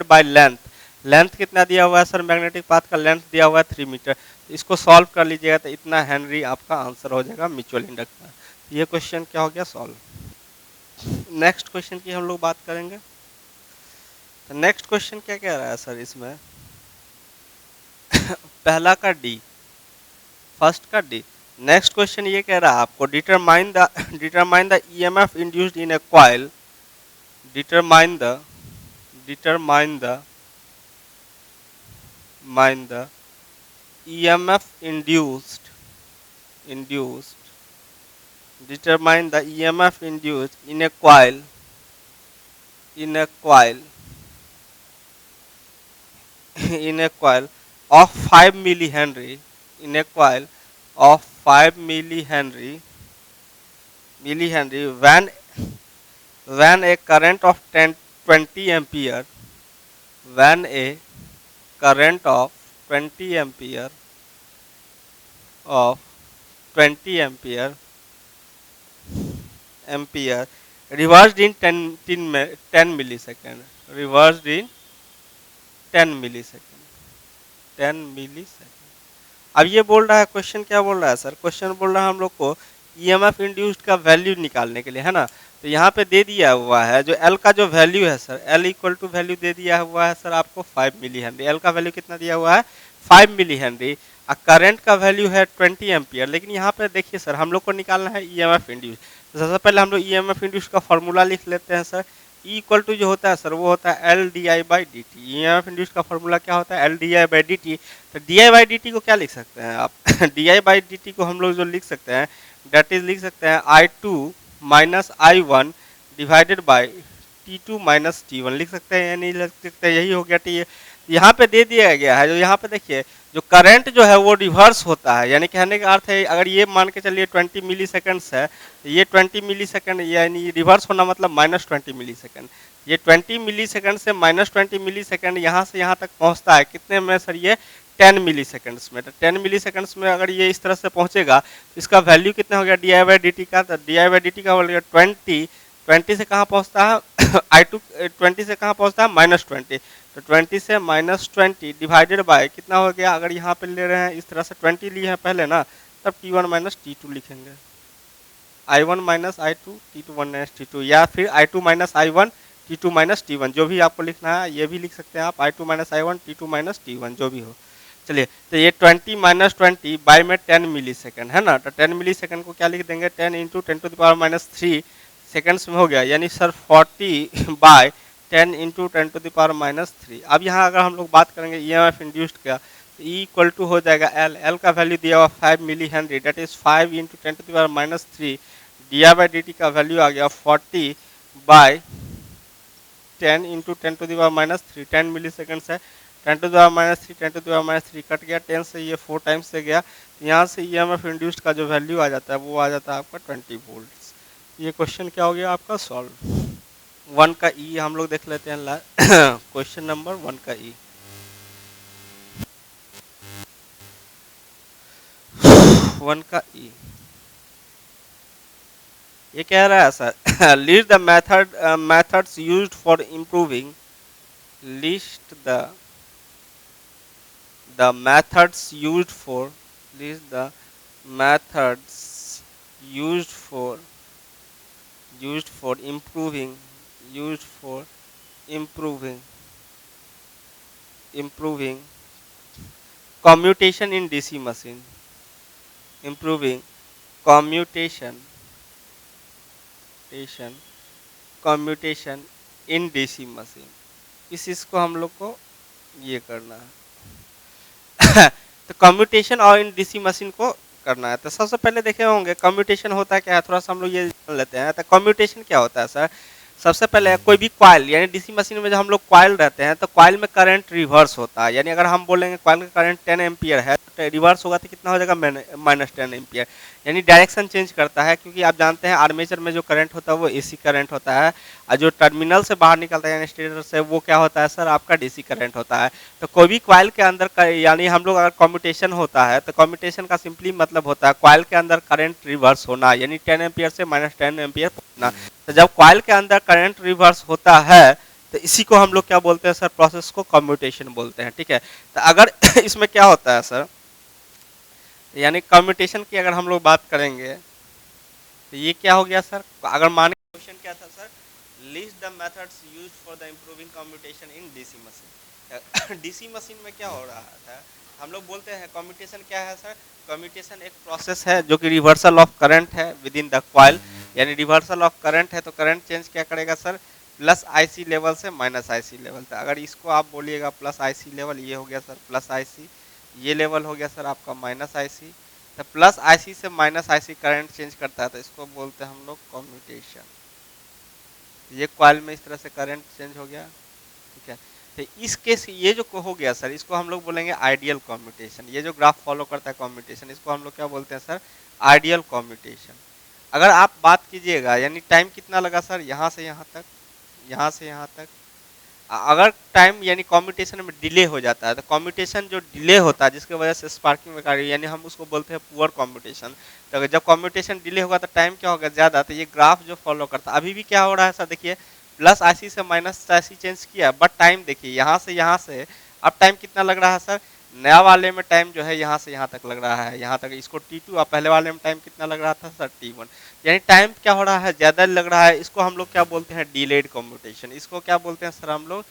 बाय लेंथ। लेंथ कितना दिया हुआ है सर, मैग्नेटिक पाथ का लेंथ दिया हुआ है 3 मीटर। इसको सॉल्व कर लीजिएगा तो इतना हेनरी आपका आंसर हो जाएगा म्यूचुअल इंडक्टेंस। ये क्वेश्चन क्या हो गया सॉल्व। नेक्स्ट क्वेश्चन की हम लोग बात करेंगे। तो नेक्स्ट क्वेश्चन क्या कह रहा है सर इसमें पहला का डी, फर्स्ट का डी। नेक्स्ट क्वेश्चन ये कह रहा है आपको determine the EMF induced in A coil, determine the EMF induced determine the EMF induced in a coil of 5 millihenry, in a coil of 5 millihenry when a current of 20 ampere, when a current of 20 ampere reversed in 10 millisecond, reversed in 10 millisecond, 10 millisecond। अब ये बोल रहा है, question क्या बोल रहा है sir, question बोल रहा है हम लोग को ईएमएफ इंड्यूस्ड का वैल्यू निकालने के लिए, है ना। तो यहाँ पे दे दिया हुआ है जो एल का जो वैल्यू है sir, L equal to value दे दिया हुआ है सर आपको 5 मिली हेनरी। एल का वैल्यू कितना दिया हुआ है, 5 मिली हेनरी। करंट का वैल्यू है 20 एम्पियर। लेकिन यहाँ पे देखिए सर, हम लोग को निकालना है ईएमएफ इंड्यूस। तो सबसे पहले हम लोग ईएमएफ इंड्यूस का फॉर्मूला लिख लेते हैं सर। ई इक्वल टू जो होता है सर वो होता है L D I by D T. EMF induce का फॉर्मूला क्या होता है, L D I by D T. तो D I by D T को क्या लिख सकते हैं आप D I by D T को हम लोग जो लिख सकते हैं डेट इज लिख सकते हैं I2 minus I1 divided by T2 minus T1 लिख सकते हैं या नहीं लिख सकते, यही हो गया टी। यहाँ पे दे दिया गया है जो यहाँ पे देखिए जो करंट जो है वो रिवर्स होता है, यानी कहने का अर्थ है अगर ये मान के चलिए 20 मिली सेकेंड्स है, ये 20 मिली सेकेंड यानी रिवर्स होना मतलब माइनस 20 मिली सेकेंड। ये 20 मिली सेकेंड से माइनस 20 मिली सेकेंड यहाँ से यहाँ तक पहुँचता है कितने में सर, ये 10 मिली सेकेंड्स में। तो 10 मिली सेकेंड्स में अगर ये इस तरह से पहुँचेगा तो इसका वैल्यू कितना हो गया D I by D t का। तो D I by D t का वैल्यू 20 से कहाँ पहुँचता है I2 20 से कहाँ पहुँचता है माइनस 20। तो 20 से माइनस 20 डिवाइडेड बाय कितना हो गया, अगर यहाँ पे ले रहे हैं इस तरह से 20 लिए हैं पहले ना, तब T1 माइनस T2 लिखेंगे, I1 minus I2 T2 minus T2, या फिर I2 minus I1 T2 minus T1, जो भी आपको लिखना है ये भी लिख सकते हैं आप, I2 minus I1 T2 minus T1 जो भी हो। चलिए तो ये 20 माइनस 20 बाय में 10 मिली सेकेंड है ना। तो 10 मिली सेकेंड को क्या लिख देंगे, 10 into 10 to the power minus 3 seconds में हो गया, यानी sir 40 by 10 into 10 to the power minus 3। अब यहाँ अगर हम लोग बात करेंगे ईएमएफ इंड्यूस्ड का, तो ई इक्वल टू हो जाएगा एल। एल का वैल्यू दिया हुआ 5 millihenry, that is 5 into 10 to the power minus 3। D I by D t का वैल्यू आ गया 40 by 10 into 10 to the power minus 3, 10 milliseconds है। 10⁻³ 10⁻³ कट गया, 10 से ये 4 टाइम्स से गया, तो यहाँ से EMF इंड्यूस्ड का जो वैल्यू आ जाता है वो आ जाता है आपका 20 वोल्ट्स। ये क्वेश्चन क्या हो गया आपका सॉल्व। 1 का ई हम लोग देख लेते हैं क्वेश्चन नंबर 1 का ई। 1 का ई ये कह रहा है sir list the methods used for improving, list the methods used for, list the methods used for improving commutation in DC machine, improving commutation in DC machine। इस चीज को हम लोग को ये करना है तो कम्यूटेशन और इन डीसी मशीन को करना है। तो सबसे पहले देखे होंगे कम्यूटेशन होता है क्या है, थोड़ा सा हम लोग ये जान लेते हैं। तो कम्यूटेशन क्या होता है सर, सबसे पहले कोई भी कॉइल यानी डीसी मशीन में जब हम लोग कॉइल रहते हैं तो कॉइल में करंट रिवर्स होता है। यानी अगर हम बोलेंगे कॉइल का करंट 10 एम्पियर है तो रिवर्स होगा तो कितना हो जाएगा -10 एम्पियर, यानी डायरेक्शन चेंज करता है। क्योंकि आप जानते हैं आर्मेचर में जो करंट होता है वो एसी करंट होता है और जो टर्मिनल से बाहर निकलता है यानी स्टेटर से वो क्या होता है सर आपका डीसी करंट होता है। तो कोई भी कॉइल के अंदर यानी हम लोग अगर कम्यूटेशन होता है तो कम्यूटेशन का सिंपली मतलब होता है कॉइल के अंदर करंट रिवर्स होना, यानी 10 एम्पियर से -10 एम्पियर पहुंचना। तो जब कॉइल के अंदर करंट रिवर्स होता है तो इसी को हम लोग क्या बोलते हैं सर, प्रोसेस को कम्यूटेशन बोलते हैं। ठीक है, तो अगर इसमें क्या होता है सर, यानी कम्यूटेशन की अगर हम लोग बात करेंगे तो ये क्या हो गया सर, अगर माने क्वेश्चन क्या था sir, list the methods used for the improving commutation in DC machine. DC machine में क्या हो रहा था, हम लोग बोलते हैं कम्यूटेशन क्या है सर, कम्यूटेशन एक प्रोसेस है जो कि रिवर्सल ऑफ करंट है विद इन द कॉइल, यानी रिवर्सल ऑफ करंट है तो करंट चेंज क्या करेगा सर, प्लस आईसी लेवल से माइनस आईसी लेवल तक। अगर इसको आप बोलिएगा प्लस आईसी लेवल, ये हो गया सर प्लस आईसी, ये लेवल हो गया सर आपका माइनस आईसी। तो प्लस आईसी से माइनस आईसी करंट चेंज करता है तो इसको बोलते हैं हम लोग कम्यूटेशन। ये कॉइल में इस तरह से करंट चेंज हो गया। ठीक है, तो इस केस ये जो हो गया सर इसको हम लोग बोलेंगे आइडियल कम्यूटेशन। ये जो ग्राफ फॉलो करता है कम्यूटेशन इसको हम लोग क्या बोलते हैं सर, आइडियल कम्यूटेशन। अगर आप बात कीजिएगा यानी टाइम कितना लगा सर, यहाँ से यहाँ तक, यहाँ से यहाँ तक। अगर टाइम यानी कम्यूटेशन में डिले हो जाता है तो कम्यूटेशन जो डिले होता है जिसकी वजह से स्पार्किंग में कार्य यानी हम उसको बोलते हैं पुअर कम्यूटेशन। तो जब कम्यूटेशन डिले होगा तो टाइम क्या होगा ज़्यादा, तो ये ग्राफ जो फॉलो करता है अभी भी क्या हो रहा है सर, देखिए प्लस आईसी से माइनस आईसी चेंज किया बट टाइम देखिए यहाँ से अब टाइम कितना लग रहा है सर, नया वाले में टाइम जो है यहाँ से यहाँ तक लग रहा है, यहाँ तक इसको T2 और पहले वाले में टाइम कितना लग रहा था सर T1, यानी टाइम क्या हो रहा है ज़्यादा लग रहा है। इसको हम लोग क्या बोलते हैं डिलेड कम्यूटेशन। इसको क्या बोलते हैं सर हम लोग,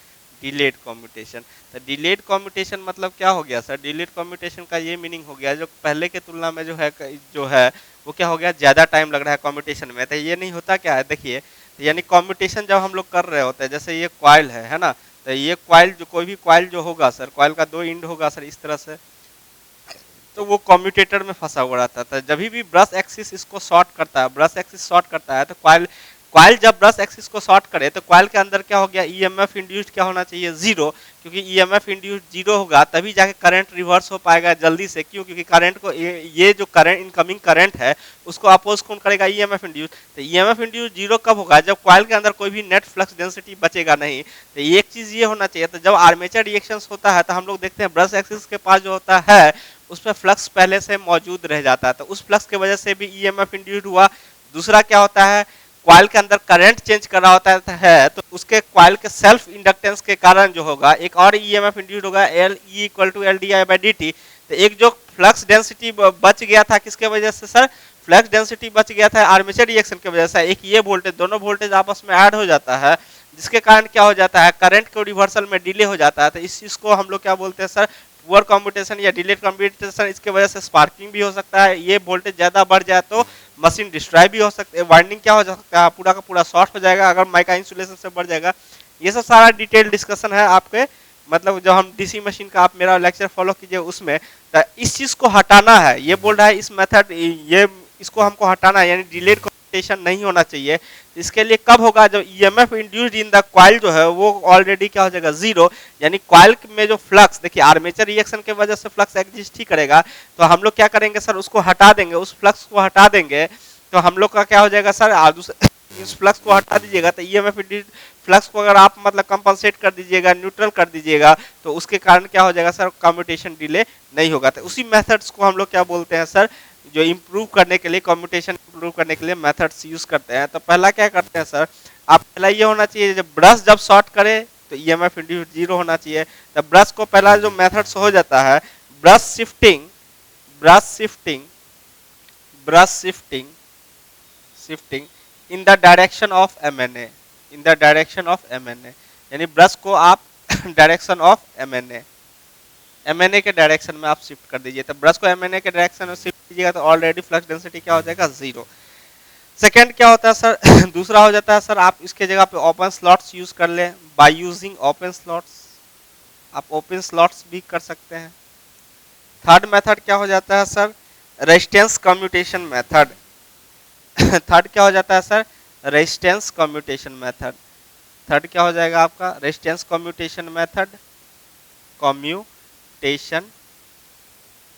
डिलेड कम्यूटेशन। तो डिलेड कम्यूटेशन मतलब क्या हो गया सर, डिलेड कम्यूटेशन का ये मीनिंग हो गया जो पहले के तुलना में जो है वो क्या हो गया, ज़्यादा टाइम लग रहा है कम्यूटेशन में। तो ये नहीं होता क्या है, देखिए यानी कम्यूटेशन जब हम लोग कर रहे होते हैं, जैसे ये कॉइल है ना, तो ये कॉइल जो कोई भी कॉइल जो होगा सर, कॉइल का 2 एंड होगा सर इस तरह से, तो वो कम्यूटेटर में फंसा हुआ रहता था। जब भी ब्रश एक्सिस इसको शॉर्ट करता है, ब्रश एक्सिस शॉर्ट करता है तो कॉइल जब ब्रश एक्सिस को शॉर्ट करे तो कॉइल के अंदर क्या हो गया, ईएमएफ इंड्यूस्ड क्या होना चाहिए, 0, क्योंकि ईएमएफ इंड्यूस्ड 0 होगा तभी जाके करंट रिवर्स हो पाएगा जल्दी से। क्यों, क्योंकि करंट को ये जो करंट इनकमिंग करंट है उसको अपोज कौन करेगा, ईएमएफ इंड्यूस्ड। तो ईएमएफ इंड्यूस्ड 0 कब होगा, जब कॉइल के अंदर कोई भी नेट फ्लक्स डेंसिटी बचेगा नहीं। तो एक चीज ये होना चाहिए, तो जब आर्मेचर रिएक्शंस होता है तो हम लोग देखते हैं ब्रश एक्सिस के पास जो होता है उस पर फ्लक्स पहले से मौजूद रह जाता है, तो उस फ्लक्स की वजह से भी ईएमएफ इंड्यूस्ड हुआ। दूसरा क्या होता है, कॉइल के अंदर करंट चेंज कर रहा होता है तो उसके कॉइल के सेल्फ इंडक्टेंस के कारण जो होगा एक और ईएमएफ इंड्यूस्ड होगा, LE = LDI/dt। तो एक जो फ्लक्स डेंसिटी बच गया था किसके वजह से सर, फ्लक्स डेंसिटी बच गया था आर्मेचर रिएक्शन की वजह से। एक ये वोल्टेज, दोनों वोल्टेज आपस में ऐड हो जाता है जिसके कारण क्या हो जाता है, करंट को रिवर्सल में डिले हो जाता है। तो इस चीज को हम लोग क्या बोलते हैं सर, पुअर कम्यूटेशन या डिलेड कम्यूटेशन। इसके वजह से स्पार्किंग भी हो सकता है, ये वोल्टेज ज्यादा बढ़ जाए तो मशीन डिस्ट्रॉय भी हो सकती है, वाइंडिंग क्या हो सकता है, पूरा का पूरा शॉर्ट हो जाएगा अगर माइका इंसुलेशन से बढ़ जाएगा। ये सब सारा डिटेल डिस्कशन है आपके, मतलब जब हम डीसी मशीन का आप मेरा लेक्चर फॉलो कीजिए उसमें। तो इस चीज को हटाना है, ये बोल रहा है इस मेथड ये इसको हमको हटाना है, यानी डिलेड कम्यूटेशन नहीं होना चाहिए। इसके लिए कब होगा, जब EMF induced in the coil जो है वो ऑलरेडी क्या हो जाएगा, जीरो, यानी कॉइल में जो फ्लक्स, देखिए आर्मेचर रिएक्शन के वजह से फ्लक्स एग्जिस्ट ही करेगा, तो हम लोग क्या करेंगे सर, उसको हटा देंगे, उस फ्लक्स को हटा देंगे, तो हम लोग का क्या हो जाएगा सर, इस फ्लक्स को हटा दीजिएगा तो ईएमएफ इंड्यूस्ड फ्लक्स को अगर आप मतलब कंपनसेट कर दीजिएगा, न्यूट्रल कर दीजिएगा, तो उसके कारण क्या हो जाएगा सर, कम्यूटेशन डिले नहीं होगा। तो उसी मेथड्स को हम लोग क्या बोलते हैं सर, जो इम्प्रूव करने के लिए, कम्यूटेशन इम्प्रूव करने के लिए मेथड्स यूज करते हैं। तो पहला क्या करते हैं सर, आप पहला ये होना चाहिए, जब ब्रश जब शॉर्ट करे तो ईएमएफ इंड्यूस्ड जीरो होना चाहिए। तो ब्रश को पहला जो मेथड्स हो जाता है, brush shifting, brush shifting, brush shifting, shifting in the direction of MNA, in the direction of MNA, यानी ब्रश को आप डायरेक्शन ऑफ एमएनए, एमएनए के डायरेक्शन में आप शिफ्ट कर दीजिए। तो ब्रश को एमएनए के डायरेक्शन में शिफ्ट कीजिएगा तो ऑलरेडी फ्लक्स डेंसिटी क्या हो जाएगा, जीरो। सेकंड क्या होता है सर, दूसरा हो जाता है सर, आप इसके जगह पे ओपन स्लॉट्स यूज कर लें, बाय यूजिंग ओपन स्लॉट्स, आप ओपन स्लॉट्स भी कर सकते हैं। थर्ड मेथड क्या हो जाता है sir, resistance commutation method. Third क्या हो जाता है sir, resistance commutation method. Third क्या हो जाएगा आपका, resistance commutation method, commutation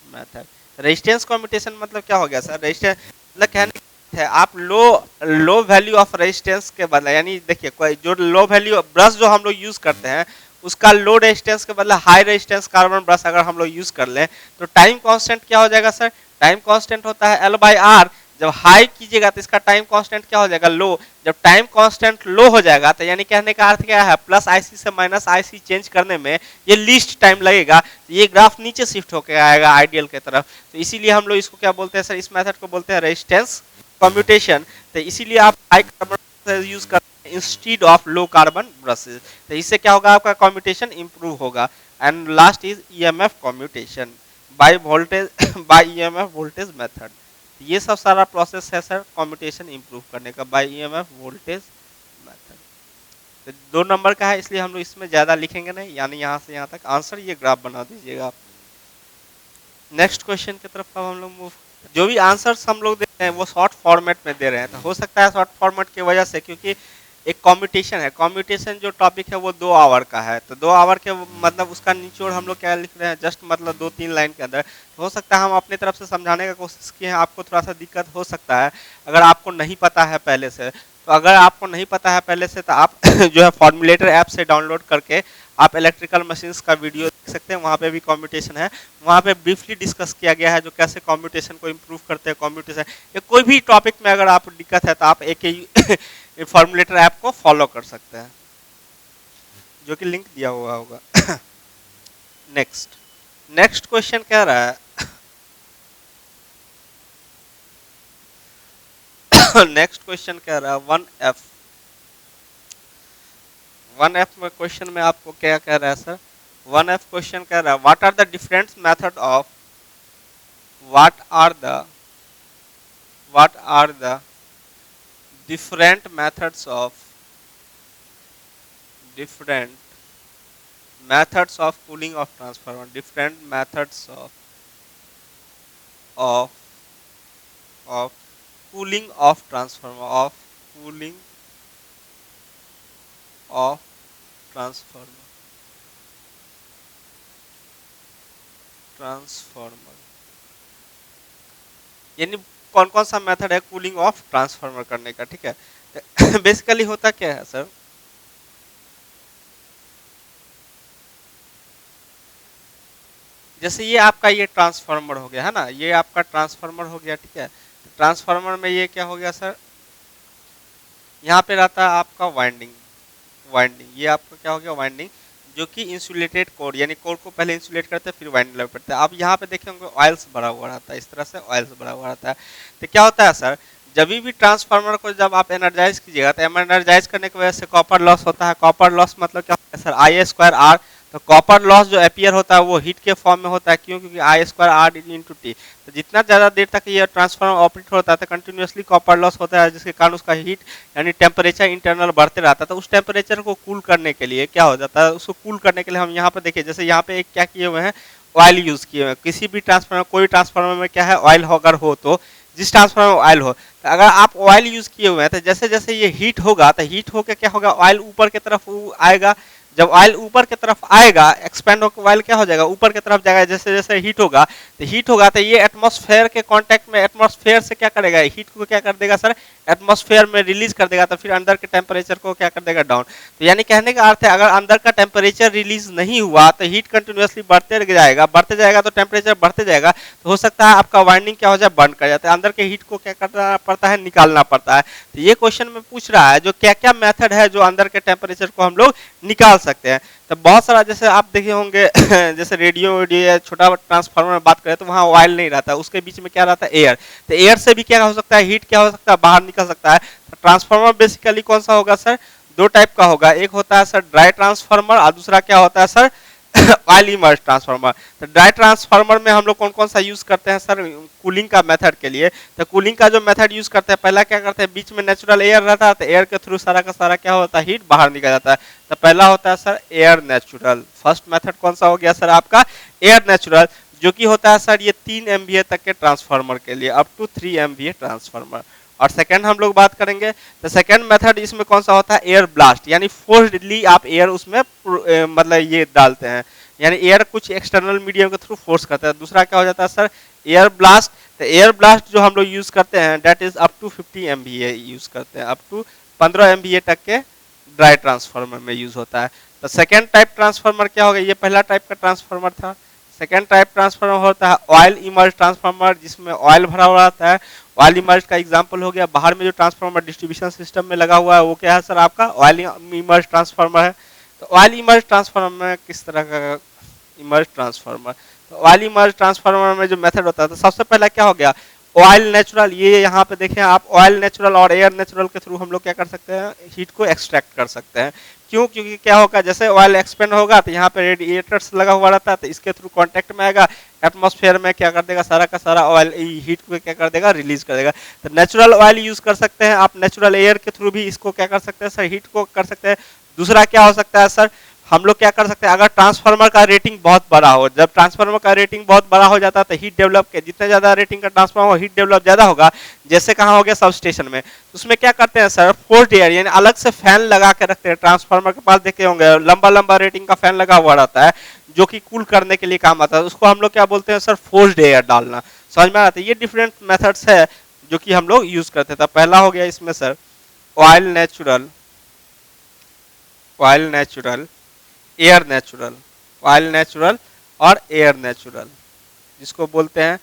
method. Resistance commutation मतलब क्या हो गया सर, रेजिस्टेंस मतलब कहने है आप लो वैल्यू ऑफ रेजिस्टेंस के बदले, यानी देखिए कोई जो लो वैल्यू ब्रश जो हम लोग यूज करते हैं उसका लो रेजिस्टेंस के बदले हाई रेजिस्टेंस कार्बन ब्रश अगर हम लोग यूज कर लें तो टाइम कांस्टेंट क्या हो जाएगा सर, टाइम कांस्टेंट होता है L/R। जब हाई कीजिएगा तो इसका टाइम कांस्टेंट क्या हो जाएगा, लो। जब टाइम कांस्टेंट लो हो जाएगा तो यानी कहने का अर्थ क्या है, प्लस आईसी से माइनस आईसी चेंज करने में ये लीस्ट टाइम लगेगा, ये ग्राफ नीचे शिफ्ट होकर आएगा आइडियल के तरफ। तो इसीलिए हम लोग इसको क्या बोलते हैं सर, इस मेथड को बोलते हैं रेजिस्टेंस कम्यूटेशन। तो इसीलिए आप हाई कार्बन यूज करते हैं instead of low carbon brushes. तो इससे क्या होगा, आपका कम्यूटेशन इंप्रूव होगा। And last is EMF commutation by voltage, by EMF voltage method. ये सब सारा प्रोसेस है सर कम्यूटेशन इंप्रूव करने का, बाय ईएमएफ वोल्टेज मेथड। तो 2 नंबर का है इसलिए हम लोग इसमें ज्यादा लिखेंगे नहीं, यानी यहाँ से यहाँ तक आंसर ये ग्राफ बना दीजिएगा आप। नेक्स्ट क्वेश्चन की तरफ अब हम लोग मूव। जो भी आंसर्स हम लोग दे रहे हैं वो शॉर्ट फॉर्मेट में दे रहे हैं, तो हो सकता है शॉर्ट फॉर्मेट की वजह से, क्योंकि एक कॉम्पिटिशन है, कॉम्पिटिशन जो टॉपिक है वो 2 आवर का है, तो 2 आवर के मतलब उसका निचोड़ हम लोग क्या लिख रहे हैं, जस्ट मतलब 2-3 लाइन के अंदर। तो हो सकता है हम अपनी तरफ से समझाने का कोशिश किए हैं, आपको थोड़ा सा दिक्कत हो सकता है अगर आपको नहीं पता है पहले से। तो अगर आपको नहीं पता है पहले से तो आप जो है फॉर्मूलेटर ऐप से डाउनलोड करके आप इलेक्ट्रिकल मशीन्स का वीडियो देख सकते हैं, वहाँ पे भी कॉम्पिटिशन है, वहाँ पे ब्रीफली डिस्कस किया गया है जो कैसे कॉम्पिटिशन को इम्प्रूव करते हैं। कॉम्पिटिशन या कोई भी टॉपिक में अगर आप दिक्कत है तो आप एक फॉर्मूलेटर ऐप को फॉलो कर सकते हैं, जो कि लिंक दिया हुआ होगा। नेक्स्ट क्वेश्चन कह रहा है नेक्स्ट क्वेश्चन कह रहा है 1F में क्वेश्चन में आपको क्या कह रहा है सर, 1F क्वेश्चन कह रहा है what are the different method of, what are the different methods of cooling of transformer, different methods of cooling of transformer, transformer, यानी कौन कौन सा मेथड है कूलिंग ऑफ ट्रांसफार्मर करने का, ठीक है। बेसिकली होता क्या है सर, जैसे ये आपका ये ट्रांसफार्मर हो गया है ना, ये आपका ट्रांसफार्मर हो गया, ठीक है। ट्रांसफार्मर में ये क्या हो गया सर, यहाँ पे रहता है आपका वाइंडिंग, ये आपका क्या हो गया वाइंडिंग, जो कि इंसुलेटेड कोर, यानी कोर को पहले इंसुलेट करते हैं फिर वाइंडिंग लगा पड़ता है। अब यहाँ पे देखें होंगे ऑयल्स भरा हुआ रहता है, इस तरह से ऑयल्स भरा हुआ रहता है। तो क्या होता है सर, जब भी ट्रांसफार्मर को जब आप एनर्जाइज कीजिएगा तो एनर्जाइज करने की वजह से कॉपर लॉस होता है। कॉपर लॉस मतलब क्या होता है सर, I2R। तो कॉपर लॉस जो अपीयर होता है वो हीट के फॉर्म में होता है, क्यों, क्योंकि I2R × T। तो जितना ज़्यादा देर तक ये ट्रांसफार्मर ऑपरेट होता है तो कंटिन्यूसली कॉपर लॉस होता है, जिसके कारण उसका हीट यानी टेम्परेचर इंटरनल बढ़ते रहता है। तो उस टेम्परेचर को कूल करने के लिए क्या हो जाता है, उसको कूल करने के लिए हम यहाँ पे देखिए, जैसे यहाँ पे एक क्या किए हुए हैं, ऑयल यूज़ किए हुए हैं। किसी भी ट्रांसफार्मर, कोई ट्रांसफार्मर में क्या है, ऑयल अगर हो तो जिस ट्रांसफार्मर में ऑयल हो। तो अगर आप ऑयल यूज किए हुए हैं तो जैसे जैसे ये हीट होगा तो हीट होकर क्या होगा, ऑयल ऊपर की तरफ आएगा। जब ऑयल ऊपर की तरफ आएगा, एक्सपेंड होकर ऑयल क्या हो जाएगा, ऊपर की तरफ जाएगा। जैसे जैसे हीट होगा तो ये एटमॉस्फेयर के कांटेक्ट में, एटमॉस्फेयर से क्या करेगा, हीट को क्या कर देगा सर, एटमॉस्फेयर में रिलीज कर देगा। तो फिर अंदर के टेम्परेचर को क्या कर देगा, डाउन। तो यानी कहने का अर्थ है, अगर अंदर का टेम्परेचर रिलीज नहीं हुआ तो हीट कंटिन्यूअसली बढ़ते जाएगा तो टेम्परेचर बढ़ते जाएगा। तो हो सकता है आपका वाइंडिंग क्या हो जाए, बर्न कर जाता है। अंदर के हीट को क्या करना पड़ता है, निकालना पड़ता है। तो ये क्वेश्चन में पूछ रहा है जो क्या क्या मेथड है जो अंदर के टेम्परेचर को हम लोग निकाल सकते हैं। तो बहुत सारा, जैसे आप देखे होंगे जैसे रेडियो या छोटा ट्रांसफार्मर में बात करें तो वहाँ ऑयल नहीं रहता, उसके बीच में क्या रहता है, एयर। तो एयर से भी क्या हो सकता है, हीट क्या हो सकता है, बाहर निकल सकता है। तो ट्रांसफार्मर बेसिकली कौन सा होगा सर, दो टाइप का होगा। एक होता है सर ड्राई ट्रांसफार्मर और दूसरा क्या होता है सर, ऑयल इमर्ज ट्रांसफार्मर। तो ड्राई ट्रांसफार्मर में हम लोग कौन कौन सा यूज करते हैं सर, कूलिंग का मेथड के लिए। तो कूलिंग का जो मेथड यूज करते हैं, पहला क्या करते हैं, बीच में नेचुरल एयर रहता है तो एयर के थ्रू सारा का सारा क्या होता है, हीट बाहर निकल जाता है। तो पहला होता है सर एयर नेचुरल। फर्स्ट मेथड कौन सा हो गया सर आपका, एयर नेचुरल, जो कि होता है सर ये 3 MVA तक के ट्रांसफार्मर के लिए, अप टू 3 MVA ट्रांसफार्मर। और सेकंड हम लोग बात करेंगे तो सेकंड मेथड इसमें कौन सा होता है, एयर ब्लास्ट, यानी फोर्सडली आप एयर उसमें मतलब ये डालते हैं, यानी एयर कुछ एक्सटर्नल मीडियम के थ्रू फोर्स करता है। दूसरा क्या हो जाता है सर, एयर ब्लास्ट। तो एयर ब्लास्ट जो हम लोग यूज करते हैं that is up to 50 MVA use करते हैं, अप टू 15 MVA तक के ड्राई ट्रांसफार्मर में यूज होता है। तो सेकेंड टाइप ट्रांसफार्मर क्या होगा, ये पहला टाइप का ट्रांसफार्मर था। सेकेंड टाइप ट्रांसफार्मर होता है ऑयल इमर्ज ट्रांसफार्मर, जिसमें ऑयल भरा हुआ रहता है। ऑयल इमर्ज का एग्जांपल हो गया, बाहर में जो ट्रांसफार्मर डिस्ट्रीब्यूशन सिस्टम में लगा हुआ है वो क्या है सर, आपका ऑयल इमर्ज ट्रांसफार्मर है। तो ऑयल इमर्ज ट्रांसफार्मर में किस तरह का इमर्ज ट्रांसफार्मर, तो ऑयल इमर्ज ट्रांसफार्मर में जो मेथड होता है, तो सबसे पहला क्या हो गया, ऑयल नेचुरल। ये यहाँ पे देखें आप, ऑयल नेचुरल और एयर नेचुरल के थ्रू हम लोग क्या कर सकते हैं, हीट को एक्सट्रैक्ट कर सकते हैं। क्यों, क्योंकि क्या होगा, जैसे ऑयल एक्सपेंड होगा तो यहाँ पे रेडिएटर्स लगा हुआ रहता है, तो इसके थ्रू कांटेक्ट में आएगा, एटमॉस्फेयर में क्या कर देगा, सारा का सारा ऑयल हीट को क्या कर देगा, रिलीज कर देगा। तो नेचुरल ऑयल यूज कर सकते हैं आप, नेचुरल एयर के थ्रू भी इसको क्या कर सकते हैं सर, हीट को कर सकते हैं। दूसरा क्या हो सकता है सर, हम लोग क्या कर सकते हैं, अगर ट्रांसफार्मर का रेटिंग बहुत बड़ा हो, जब ट्रांसफार्मर का रेटिंग बहुत बड़ा हो जाता है तो हीट डेवलप के, जितना ज्यादा रेटिंग का ट्रांसफार्मर हीट डेवलप ज्यादा होगा, जैसे कहाँ हो गया, सब स्टेशन में, तो उसमें क्या करते हैं सर, फोर्स्ड एयर, यानी अलग से फैन लगा के रखते हैं। ट्रांसफार्मर के पास देखे होंगे लंबा लंबा रेटिंग का फैन लगा हुआ रहता है, जो कि कूल करने के लिए काम आता है, उसको हम लोग क्या बोलते हैं सर, फोर्स्ड एयर डालना। समझ में आता है, ये डिफरेंट मेथड्स है जो कि हम लोग यूज करते थे। पहला हो गया इसमें sir oil natural, oil natural, air natural, oil natural और एयर नेचुरल, जिसको बोलते हैं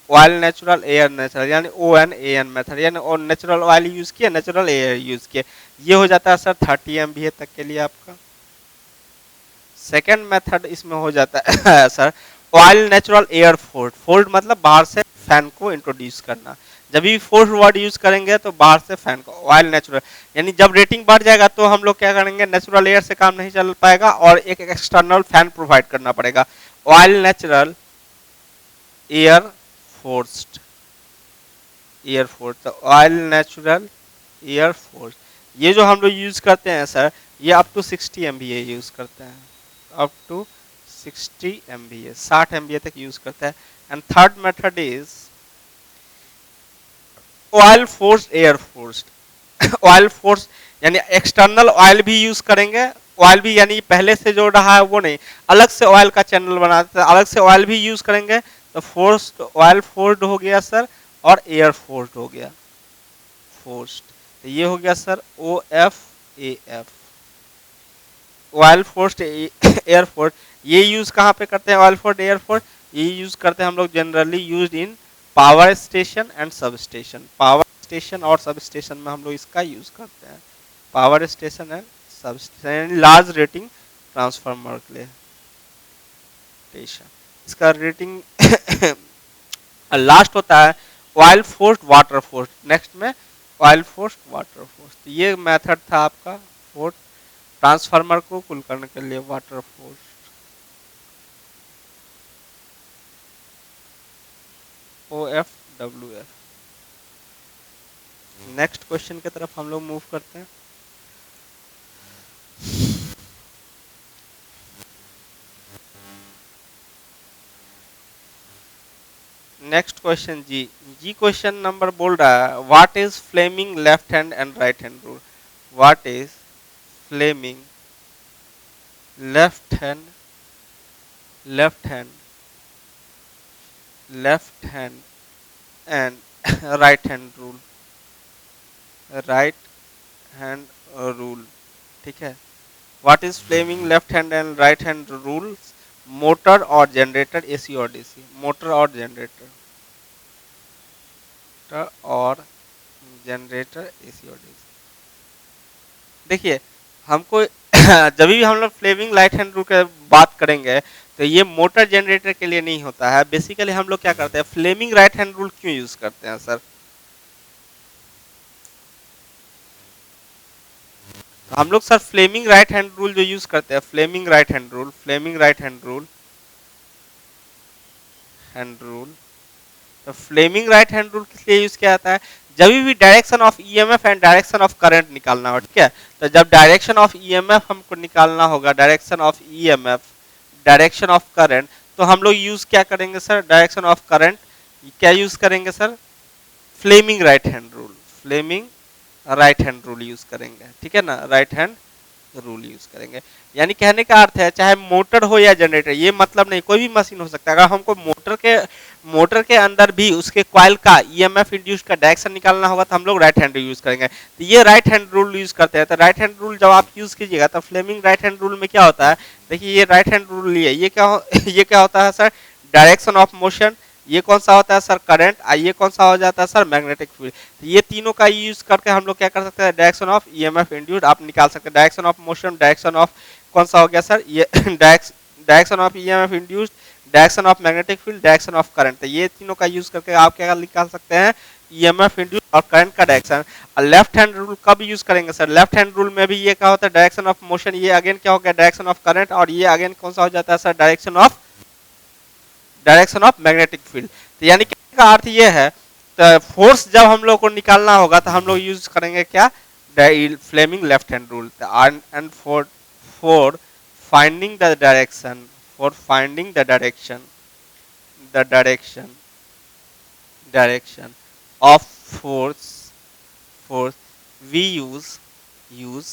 ऑयल नेचुरल एयर नेचुरल, यानी ONAN मेथड, यानी और नेचुरल ऑयल यूज किया, नेचुरल एयर यूज किया। ये हो जाता है सर 30 MVA तक के लिए आपका। सेकेंड मेथड इसमें हो जाता है sir oil natural air force. Force मतलब बाहर से फैन को इंट्रोड्यूस करना। जब भी फोर्स वर्ड यूज करेंगे तो बाहर से फैन को, ऑयल नेचुरल, यानी जब रेटिंग बढ़ जाएगा तो हम लोग क्या करेंगे, नेचुरल एयर से काम नहीं चल पाएगा और एक एक्सटर्नल फैन प्रोवाइड करना पड़ेगा। Oil natural air forced, air force, तो ऑयल नेचुरल एयर फोर्स, ये जो हम लोग यूज करते हैं सर, ये अप टू 60 MVA यूज करते हैं, अप टू 60 MVA, 60 MVA तक यूज करता है। And third method is oil force air force. Oil force यानी एक्सटर्नल ऑयल भी यूज करेंगे, ऑयल भी यानी पहले से जो रहा है वो नहीं, अलग से ऑयल का चैनल बनाते हैं, अलग से ऑयल भी यूज करेंगे। तो फोर्स, ऑयल फोर्स्ड हो गया सर, और एयर फोर्स्ड हो गया, फोर्स्ड। तो ये हो गया sir OFAF, oil forced air force. ये यूज कहाँ पे करते हैं, ऑयल फोर्स्ड एयर फोर्स ये यूज करते हैं हम लोग generally used in power station and sub station. Power station और सब स्टेशन में हम लोग इसका यूज करते हैं, power station and sub station, large rating transformer के लिए स्टेशन। इसका रेटिंग लास्ट होता है oil forced water force, next में ऑयल फोर्स्ड वाटर फोर्स। तो ये मेथड था आपका फोर्स ट्रांसफार्मर को कूल करने के लिए, water force, OFWF। Next question की तरफ हम लोग मूव करते हैं। नेक्स्ट क्वेश्चन जी। जी क्वेश्चन नंबर बोल रहा है what is Fleming left hand and right hand rule. What is Fleming left hand left hand left hand and right hand rule. Right hand rule, ठीक है। What is Fleming left hand and right hand rules. Motor और generator, AC और DC. Motor और generator और generator, AC और DC. देखिए हमको जब भी हम लोग फ्लेमिंग राइट हैंड रूल की बात करेंगे तो ये मोटर जनरेटर के लिए नहीं होता है। बेसिकली हम लोग क्या करते हैं, फ्लेमिंग राइट हैंड रूल क्यों यूज करते हैं सर। तो हम लोग sir Fleming right hand rule जो यूज करते हैं, Fleming right hand rule, Fleming right hand rule. तो फ्लेमिंग राइट हैंड रूल किस लिए यूज किया जाता है, जब भी direction of EMF and direction of current निकालना हो, ठीक है। तो जब डायरेक्शन ऑफ ईएमएफ हमको निकालना होगा, direction of EMF, direction of current, तो हम लोग यूज क्या करेंगे सर, डायरेक्शन ऑफ करंट क्या यूज करेंगे sir, Fleming right hand rule, Fleming right hand rule use करेंगे, ठीक है ना, राइट हैंड रूल यूज करेंगे। यानी कहने का अर्थ है चाहे मोटर हो या जनरेटर, ये मतलब नहीं, कोई भी मशीन हो सकता है। अगर हमको मोटर के अंदर भी उसके कॉइल का ईएमएफ इंड्यूस्ड का डायरेक्शन निकालना होगा तो हम लोग राइट हैंड यूज करेंगे। तो ये राइट हैंड रूल यूज करते हैं। तो राइट हैंड रूल जब आप यूज कीजिएगा तो फ्लेमिंग राइट हैंड रूल में क्या होता है, देखिए ये राइट हैंड रूल ये क्या ये क्या होता है सर, डायरेक्शन ऑफ मोशन। ये कौन सा होता है सर, करंट। ये कौन सा हो जाता है सर, मैग्नेटिक फील्ड। तो ये तीनों का यूज करके हम लोग क्या कर सकते हैं, डायरेक्शन ऑफ ईएमएफ इंड्यूस्ड आप निकाल सकते हैं। Direction of motion, direction of कौन सा हो गया सर, ये direction of EMF induced, direction of magnetic field, direction of current. तो ये तीनों का यूज करके आप क्या निकाल सकते हैं, ईएमएफ इंड्यूस्ड और करंट का डायरेक्शन। और लेफ्ट हैंड रूल कब यूज करेंगे सर, लेफ्ट हैंड रूल में भी ये क्या होता है, डायरेक्शन ऑफ मोशन। ये अगेन क्या हो गया, डायरेक्शन ऑफ करंट। और ये अगेन कौन सा हो जाता है sir, direction of magnetic field. तो यानी कहने का अर्थ ये है, तो फोर्स जब हम लोग को निकालना होगा तो हम लोग यूज करेंगे क्या, Fleming left hand rule. And for finding the direction, for finding the direction of force we use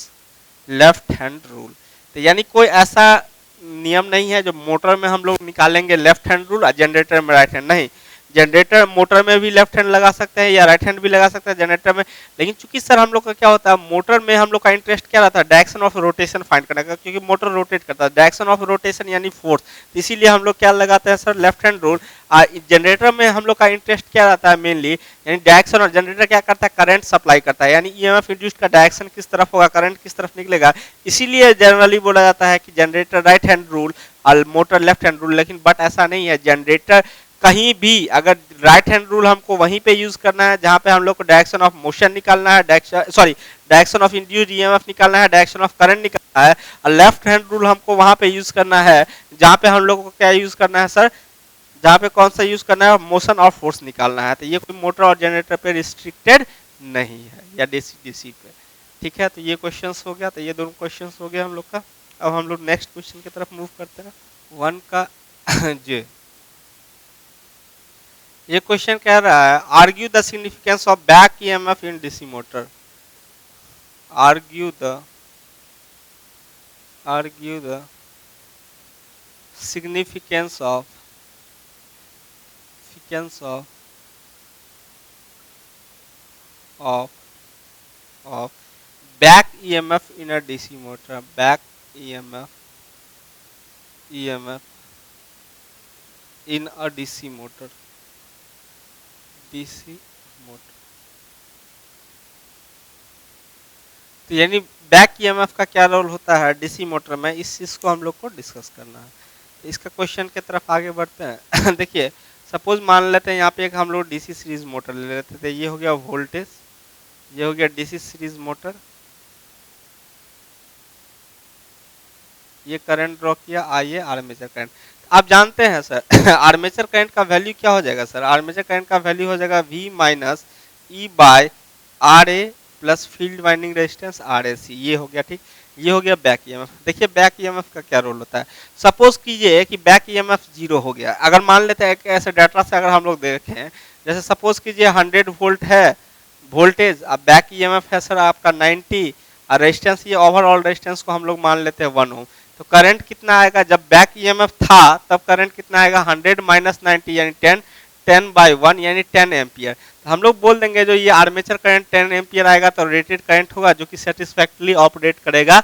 left hand rule. तो यानी कोई ऐसा नियम नहीं है जो मोटर में हम लोग निकालेंगे लेफ्ट हैंड रूल और जनरेटर में राइट हैंड, नहीं। जनरेटर मोटर में भी लेफ्ट हैंड लगा सकते हैं या राइट हैंड भी लगा सकते हैं जनरेटर में। लेकिन चूंकि सर हम लोग का क्या होता है, मोटर में हम लोग का इंटरेस्ट क्या रहता है, डायरेक्शन ऑफ रोटेशन फाइंड करने का, क्योंकि मोटर रोटेट करता है, डायरेक्शन ऑफ रोटेशन यानी फोर्स। इसीलिए हम लोग क्या लगाते हैं sir, left hand rule. Generator में हम लोग का इंटरेस्ट क्या रहता है मेनली, यानी डायरेक्शन। और जनरेटर क्या करता है, करंट सप्लाई करता है, यानी ईएमएफ इंड्यूस्ड का डायरेक्शन किस तरफ होगा, करंट किस तरफ निकलेगा। इसीलिए जनरली बोला जाता है कि जनरेटर राइट हैंड रूल और मोटर लेफ्ट हैंड रूल। लेकिन बट ऐसा नहीं है, जनरेटर कहीं भी अगर राइट हैंड रूल हमको वहीं पे यूज करना है जहां पे हम लोग को डायरेक्शन ऑफ मोशन निकालना है, डायरेक्शन ऑफ इंड्यूस्ड ईएमएफ निकालना है, डायरेक्शन ऑफ करंट निकालना है। और लेफ्ट हैंड रूल हमको वहां पे यूज करना है जहां पे हम लोग को क्या यूज करना है सर, जहां पे कौन सा यूज करना है, मोशन और फोर्स निकालना है। तो ये कोई मोटर और जनरेटर पे रिस्ट्रिक्टेड नहीं है, या डीसी पे, ठीक है। तो ये क्वेश्चंस हो गया, तो ये दोनों क्वेश्चंस हो गया हम लोग का। अब हम लोग नेक्स्ट क्वेश्चन की तरफ मूव करते हैं, 1 का जी। ये क्वेश्चन कह रहा है argue the significance of back EMF in DC motor. Argue the significance of back EMF in a DC motor. Back EMF in a DC motor. तो यानी बैक ईएमएफ का क्या रोल होता है डीसी मोटर में, इस चीज को हम लोग को डिस्कस करना है। तो इसका क्वेश्चन की तरफ आगे बढ़ते हैं। देखिए सपोज मान लेते हैं यहाँ पे एक हम लोग डीसी सीरीज मोटर ले लेते थे। ये हो गया वोल्टेज, ये हो गया डीसी सीरीज मोटर, ये करंट ड्रॉ किया, आइए आर्मेचर करंट। आप जानते हैं सर आर्मेचर करंट का वैल्यू क्या हो जाएगा सर, आर्मेचर करंट का वैल्यू हो जाएगा V minus E by R A plus field winding resistance R A C. ये हो गया, ठीक। ये हो गया बैक ईएमएफ। देखिए बैक ईएमएफ का क्या रोल होता है। सपोज कीजिए कि बैक ईएमएफ 0 हो गया। अगर मान लेते हैं ऐसे डाटा से अगर हम लोग देखें, जैसे सपोज कीजिए 100 वोल्ट है वोल्टेज, अब बैक ईएमएफ है सर आपका 90, और रेजिस्टेंस ये ओवरऑल रेजिस्टेंस को हम लोग मान लेते हैं 1 ओम। तो करंट कितना आएगा, जब बैक ईएमएफ था तब करंट कितना आएगा 100 माइनस 90 यानी 10/1 यानी 10 एम्पियर। तो हम लोग बोल देंगे जो ये आर्मेचर करंट 10 एम्पियर आएगा तो रेटेड करंट होगा जो कि सेटिस्फैक्टरली ऑपरेट करेगा।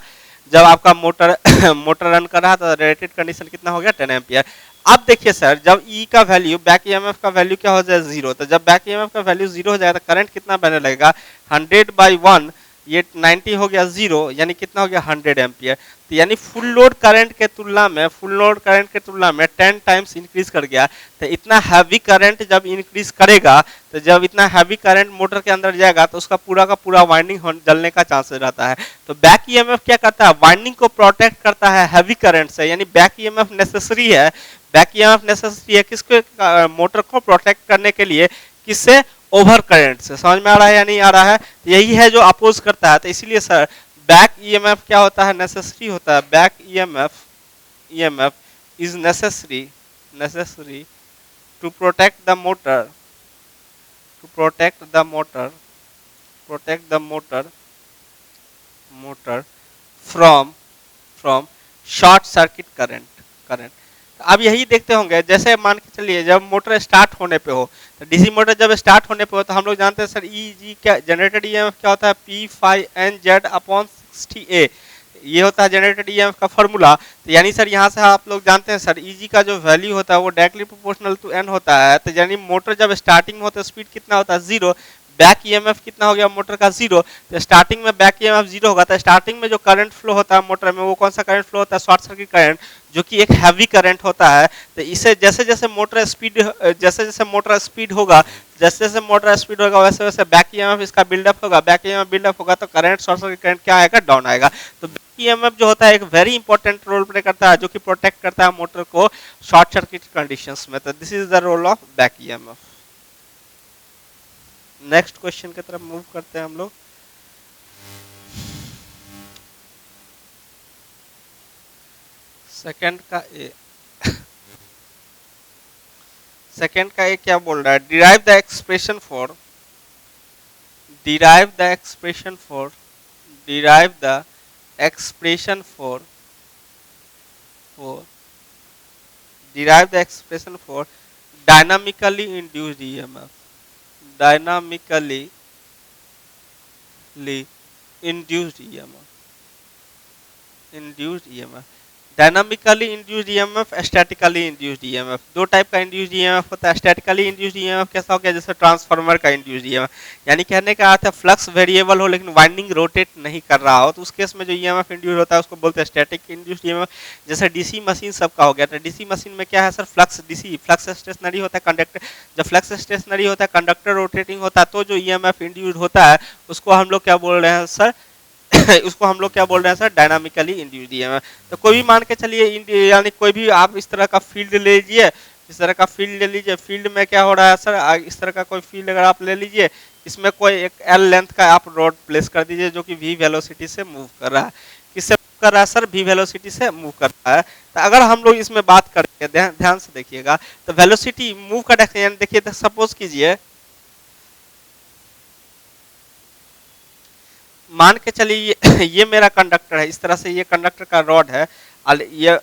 जब आपका मोटर मोटर रन कर रहा तो रेटेड कंडीशन कितना हो गया 10 एम्पियर। अब देखिए सर जब ई का वैल्यू बैक ईएमएफ का वैल्यू क्या हो जाए 0, तो जब बैक ईएमएफ का वैल्यू 0 हो जाएगा तो करंट कितना बहने लगेगा 100/1, ये 90 हो गया 0 यानी कितना हो गया 100 एम्पियर। तो यानी फुल लोड करंट के तुलना में 10 टाइम्स इंक्रीज कर गया। तो इतना हैवी करंट जब इंक्रीज करेगा, तो जब इतना हैवी करंट मोटर के अंदर जाएगा तो उसका पूरा का पूरा वाइंडिंग जलने का चांसेस रहता है। तो बैक ईएमएफ क्या करता है, वाइंडिंग को प्रोटेक्ट करता है हैवी करंट से, यानी बैक ईएमएफ नेसेसरी है। बैक ईएमएफ नेसेसरी है किसको, मोटर को प्रोटेक्ट करने के लिए, किससे, ओवर करंट से। समझ में आ रहा है या नहीं आ रहा है, तो यही है जो अपोज करता है। तो इसीलिए सर बैक ईएमएफ क्या होता है, नेसेसरी होता है। Back EMF is necessary to protect the motor, motor from short circuit current. अब यही देखते होंगे, जैसे मान के चलिए जब मोटर स्टार्ट होने पे हो, तो डीसी मोटर जब स्टार्ट होने पे हो तो हम लोग जानते हैं सर ई जी क्या जनरेटेड ईएमएफ क्या होता है, P∅N/Z/60A, ये होता है जनरेटेड ईएमएफ का फॉर्मूला। तो यानी सर यहाँ से आप लोग जानते हैं सर ई का जो वैल्यू होता है वो डायरेक्टली प्रोपोर्शनल टू एन होता है। तो यानी मोटर जब स्टार्टिंग होता है स्पीड कितना होता है 0, बैक ईएमएफ कितना हो गया मोटर का 0। तो स्टार्टिंग में बैक ईएमएफ 0 होगा तो स्टार्टिंग में जो करंट फ्लो होता है मोटर में वो कौन सा करंट फ्लो होता है, शॉर्ट सर्किट करंट, जो कि एक हैवी करंट होता है। तो इसे जैसे जैसे मोटर स्पीड होगा, वैसे वैसे बैक ईएमएफ इसका बिल्डअप होगा, बैक ईएमएफ बिल्डअप होगा तो करंट, शॉर्ट सर्किट करंट क्या आएगा, डाउन आएगा। तो बैक ईएमएफ जो होता है एक वेरी इंपॉर्टेंट रोल प्ले करता है, जो कि प्रोटेक्ट करता है मोटर को शॉर्ट सर्किट कंडीशंस में। तो this is the role of back EMF. Next question की तरफ मूव करते हैं हम लोग। सेकंड का ए क्या बोल रहा है, derive the expression for dynamically induced EMF, dynamically induced EMF, dynamically induced EMF, statically induced EMF. दो टाइप का इंड्यूस्ड ईएमएफ होता है। स्टैटिकली इंड्यूस्ड ईएमएफ कैसा हो गया, जैसे ट्रांसफार्मर का इंड्यूस्ड ईएमएफ, यानी कहने का अर्थ है फ्लक्स वेरिएबल हो लेकिन वाइंडिंग रोटेट नहीं कर रहा हो, तो उस केस में जो ईएमएफ इंड्यूस होता है उसको बोलते हैं स्टैटिक इंड्यूस्ड ईएमएफ। जैसे डीसी मशीन सबका हो गया, तो डीसी मशीन में क्या है सर, फ्लक्स स्टेशनरी होता है, कंडक्टर, जब फ्लक्स स्टेशनरी होता है, कंडक्टर रोटेटिंग होता है, तो जो ईएमएफ इंड्यूस होता है उसको हम लोग क्या बोल रहे हैं सर डायनामिकली इंड्यूस्ड ईएमएफ। तो कोई भी मान के चलिए यानी कोई भी आप इस तरह का फील्ड ले लीजिए, फील्ड में क्या हो रहा है सर, इस तरह का कोई फील्ड अगर आप ले लीजिए, इसमें कोई एक एल लेंथ का आप रोड प्लेस कर दीजिए जो कि वी वेलोसिटी से मूव कर रहा है। किससे मूव कर रहा है सर, वी वेलोसिटी से मूव कर रहा है। तो अगर हम लोग इसमें बात करेंगे, ध्यान से देखिएगा, तो वेलोसिटी मूव का डायरेक्शन देखिए, सपोज कीजिए मान के चलिए ये मेरा कंडक्टर है, इस तरह से ये कंडक्टर का रॉड है, और ये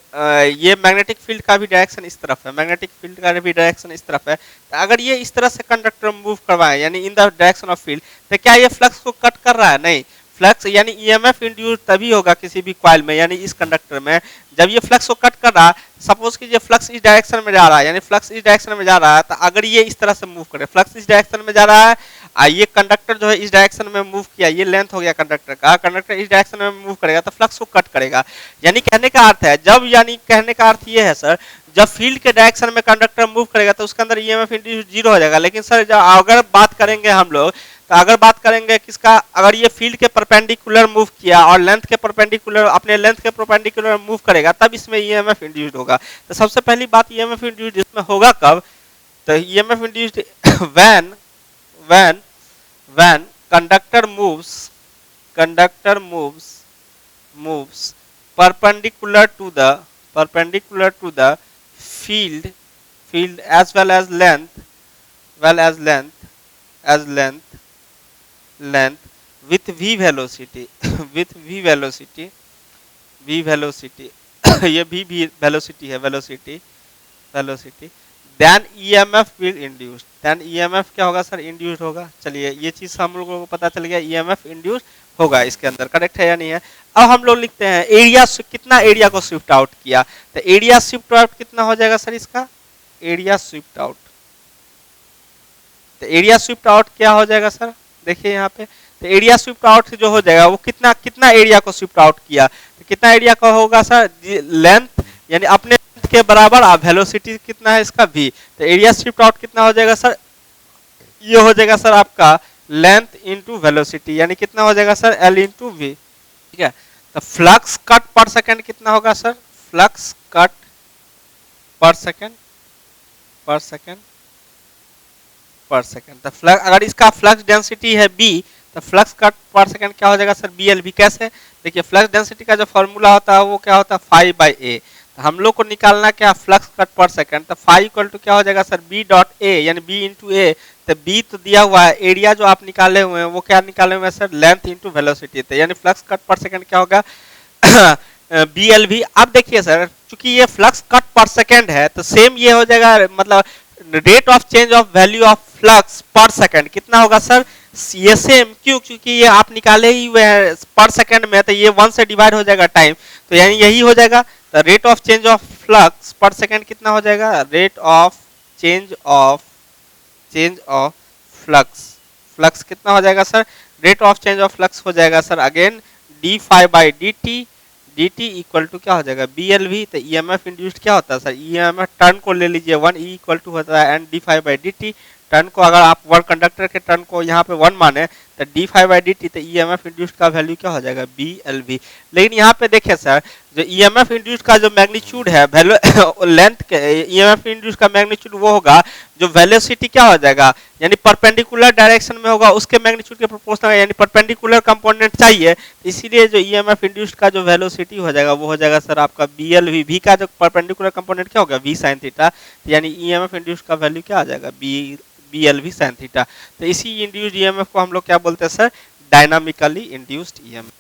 मैग्नेटिक फील्ड का भी डायरेक्शन इस तरफ है, मैग्नेटिक फील्ड का भी डायरेक्शन इस तरफ है। तो अगर ये इस तरह से कंडक्टर मूव करवाए यानी in the direction of field, तो क्या ये फ्लक्स को कट कर रहा है, नहीं। फ्लक्स यानी ईएमएफ इंड्यूस तभी होगा किसी भी कॉइल में, यानी इस कंडक्टर में, जब ये फ्लक्स को कट कर रहा है। सपोज कीजिए फ्लक्स इस डायरेक्शन में जा रहा है, यानी फ्लक्स इस डायरेक्शन में जा रहा है, तो अगर ये इस तरह से मूव करे, फ्लक्स इस डायरेक्शन में जा रहा है, ये कंडक्टर जो है इस डायरेक्शन में मूव किया, ये लेंथ हो गया कंडक्टर का, कंडक्टर इस डायरेक्शन में मूव करेगा तो फ्लक्स को कट करेगा। यानी कहने का अर्थ है जब, यानी कहने का अर्थ ये है सर, जब फील्ड के डायरेक्शन में कंडक्टर मूव करेगा तो उसके अंदर ईएमएफ इंड्यूस 0 हो जाएगा। लेकिन सर जब अगर बात करेंगे हम लोग, तो अगर बात करेंगे किसका, अगर ये फील्ड के परपेंडिकुलर मूव किया और लेंथ के परपेंडिकुलर, अपने लेंथ के परपेंडिकुलर मूव करेगा, तब इसमें ईएमएफ इंड्यूस्ड होगा। तो सबसे पहली बात ईएमएफ इंड्यूस्ड इसमें होगा कब, तो EMF induced when conductor moves moves perpendicular to the field as well as length with v velocity with v velocity ये v velocity है velocity then EMF will induced then EMF क्या होगा sir induced होगा। चलिए ये चीज हम लोगों को पता चल गया EMF इंड्यूस्ड होगा इसके अंदर, करेक्ट है या नहीं है। अब हम लोग लिखते हैं एरिया कितना एरिया को शिफ्ट आउट किया, तो एरिया शिफ्ट आउट कितना हो जाएगा सर इसका, एरिया शिफ्ट आउट, तो एरिया शिफ्ट आउट क्या हो जाएगा सर, देखिए यहाँ पे, तो एरिया शिफ्ट आउट जो हो जाएगा वो कितना एरिया को शिफ्ट आउट किया, तो कितना एरिया का होगा सर, लेंथ यानी अपने के बराबर, आप वेलोसिटी कितना है इसका v, तो एरिया शिफ्ट आउट कितना हो जाएगा सर, ये हो जाएगा सर आपका लेंथ इनटू वेलोसिटी, यानी कितना हो जाएगा सर l इनटू v, ठीक है। तो फ्लक्स कट पर सेकंड कितना होगा सर, फ्लक्स कट पर सेकंड तो फ्लक्स, अगर इसका फ्लक्स डेंसिटी है b, तो फ्लक्स कट पर सेकंड क्या हो जाएगा सर BLV। कैसे, देखिए फ्लक्स डेंसिटी का जो फॉर्मूला होता है वो क्या होता है phi/a, तो हम लोग को निकालना क्या फ्लक्स कट पर सेकंड, तो phi इक्वल टू क्या हो जाएगा सर b डॉट a यानी b इंटू a, तो b तो दिया हुआ है, एरिया जो आप निकाले हुए हैं वो क्या निकाले हुए हैं सर लेंथ इंटू वेलोसिटी, तो यानी फ्लक्स कट पर सेकंड क्या होगा BLV। अब देखिए सर चूंकि ये फ्लक्स कट पर सेकंड है तो सेम ये हो जाएगा, मतलब rate of change of value of flux पर सेकंड कितना होगा सर, ये सेम, क्यों, क्योंकि ये आप निकाले ही हुए हैं पर सेकंड में, तो ये 1 से डिवाइड हो जाएगा टाइम, तो यानी यही हो जाएगा। तो rate of change of flux पर सेकंड कितना हो जाएगा, rate of change of flux कितना हो जाएगा sir, rate of change of flux हो जाएगा sir again d phi by D t equal to क्या हो जाएगा BLV। तो EMF इंड्यूस्ड क्या होता है सर, EMF टर्न को ले लीजिए 1 E इक्वल टू होता है and d phi by D t, turn को अगर आप वन कंडक्टर के टर्न को यहाँ पे 1 माने तो d phi by D T, तो EMF इंड्यूस्ड का वैल्यू क्या हो जाएगा BLV। लेकिन यहाँ पे देखिए सर जो EMF इंड्यूस्ड का जो मैग्नीट्यूड है वैल्यू लेंथ के EMF इंड्यूस्ड का मैग्नीट्यूड वो होगा जो वेलोसिटी क्या हो जाएगा, यानी परपेंडिकुलर डायरेक्शन में होगा उसके मैग्नीट्यूड के प्रोपोर्शनल, यानी परपेंडिकुलर कंपोनेंट चाहिए, इसीलिए जो EMF इंड्यूस्ड का जो वेलोसिटी हो जाएगा वो हो जाएगा सर आपका BLV। V का जो परपेंडिकुलर कंपोनेंट क्या होगा V sin थीटा, यानी EMF इंड्यूस्ड का वैल्यू क्या आ जाएगा BLV sin थीटा। तो इसी इंड्यूस्ड EMF को हम लोग क्या बोलते हैं सर, डायनामिकली इंड्यूस्ड EMF।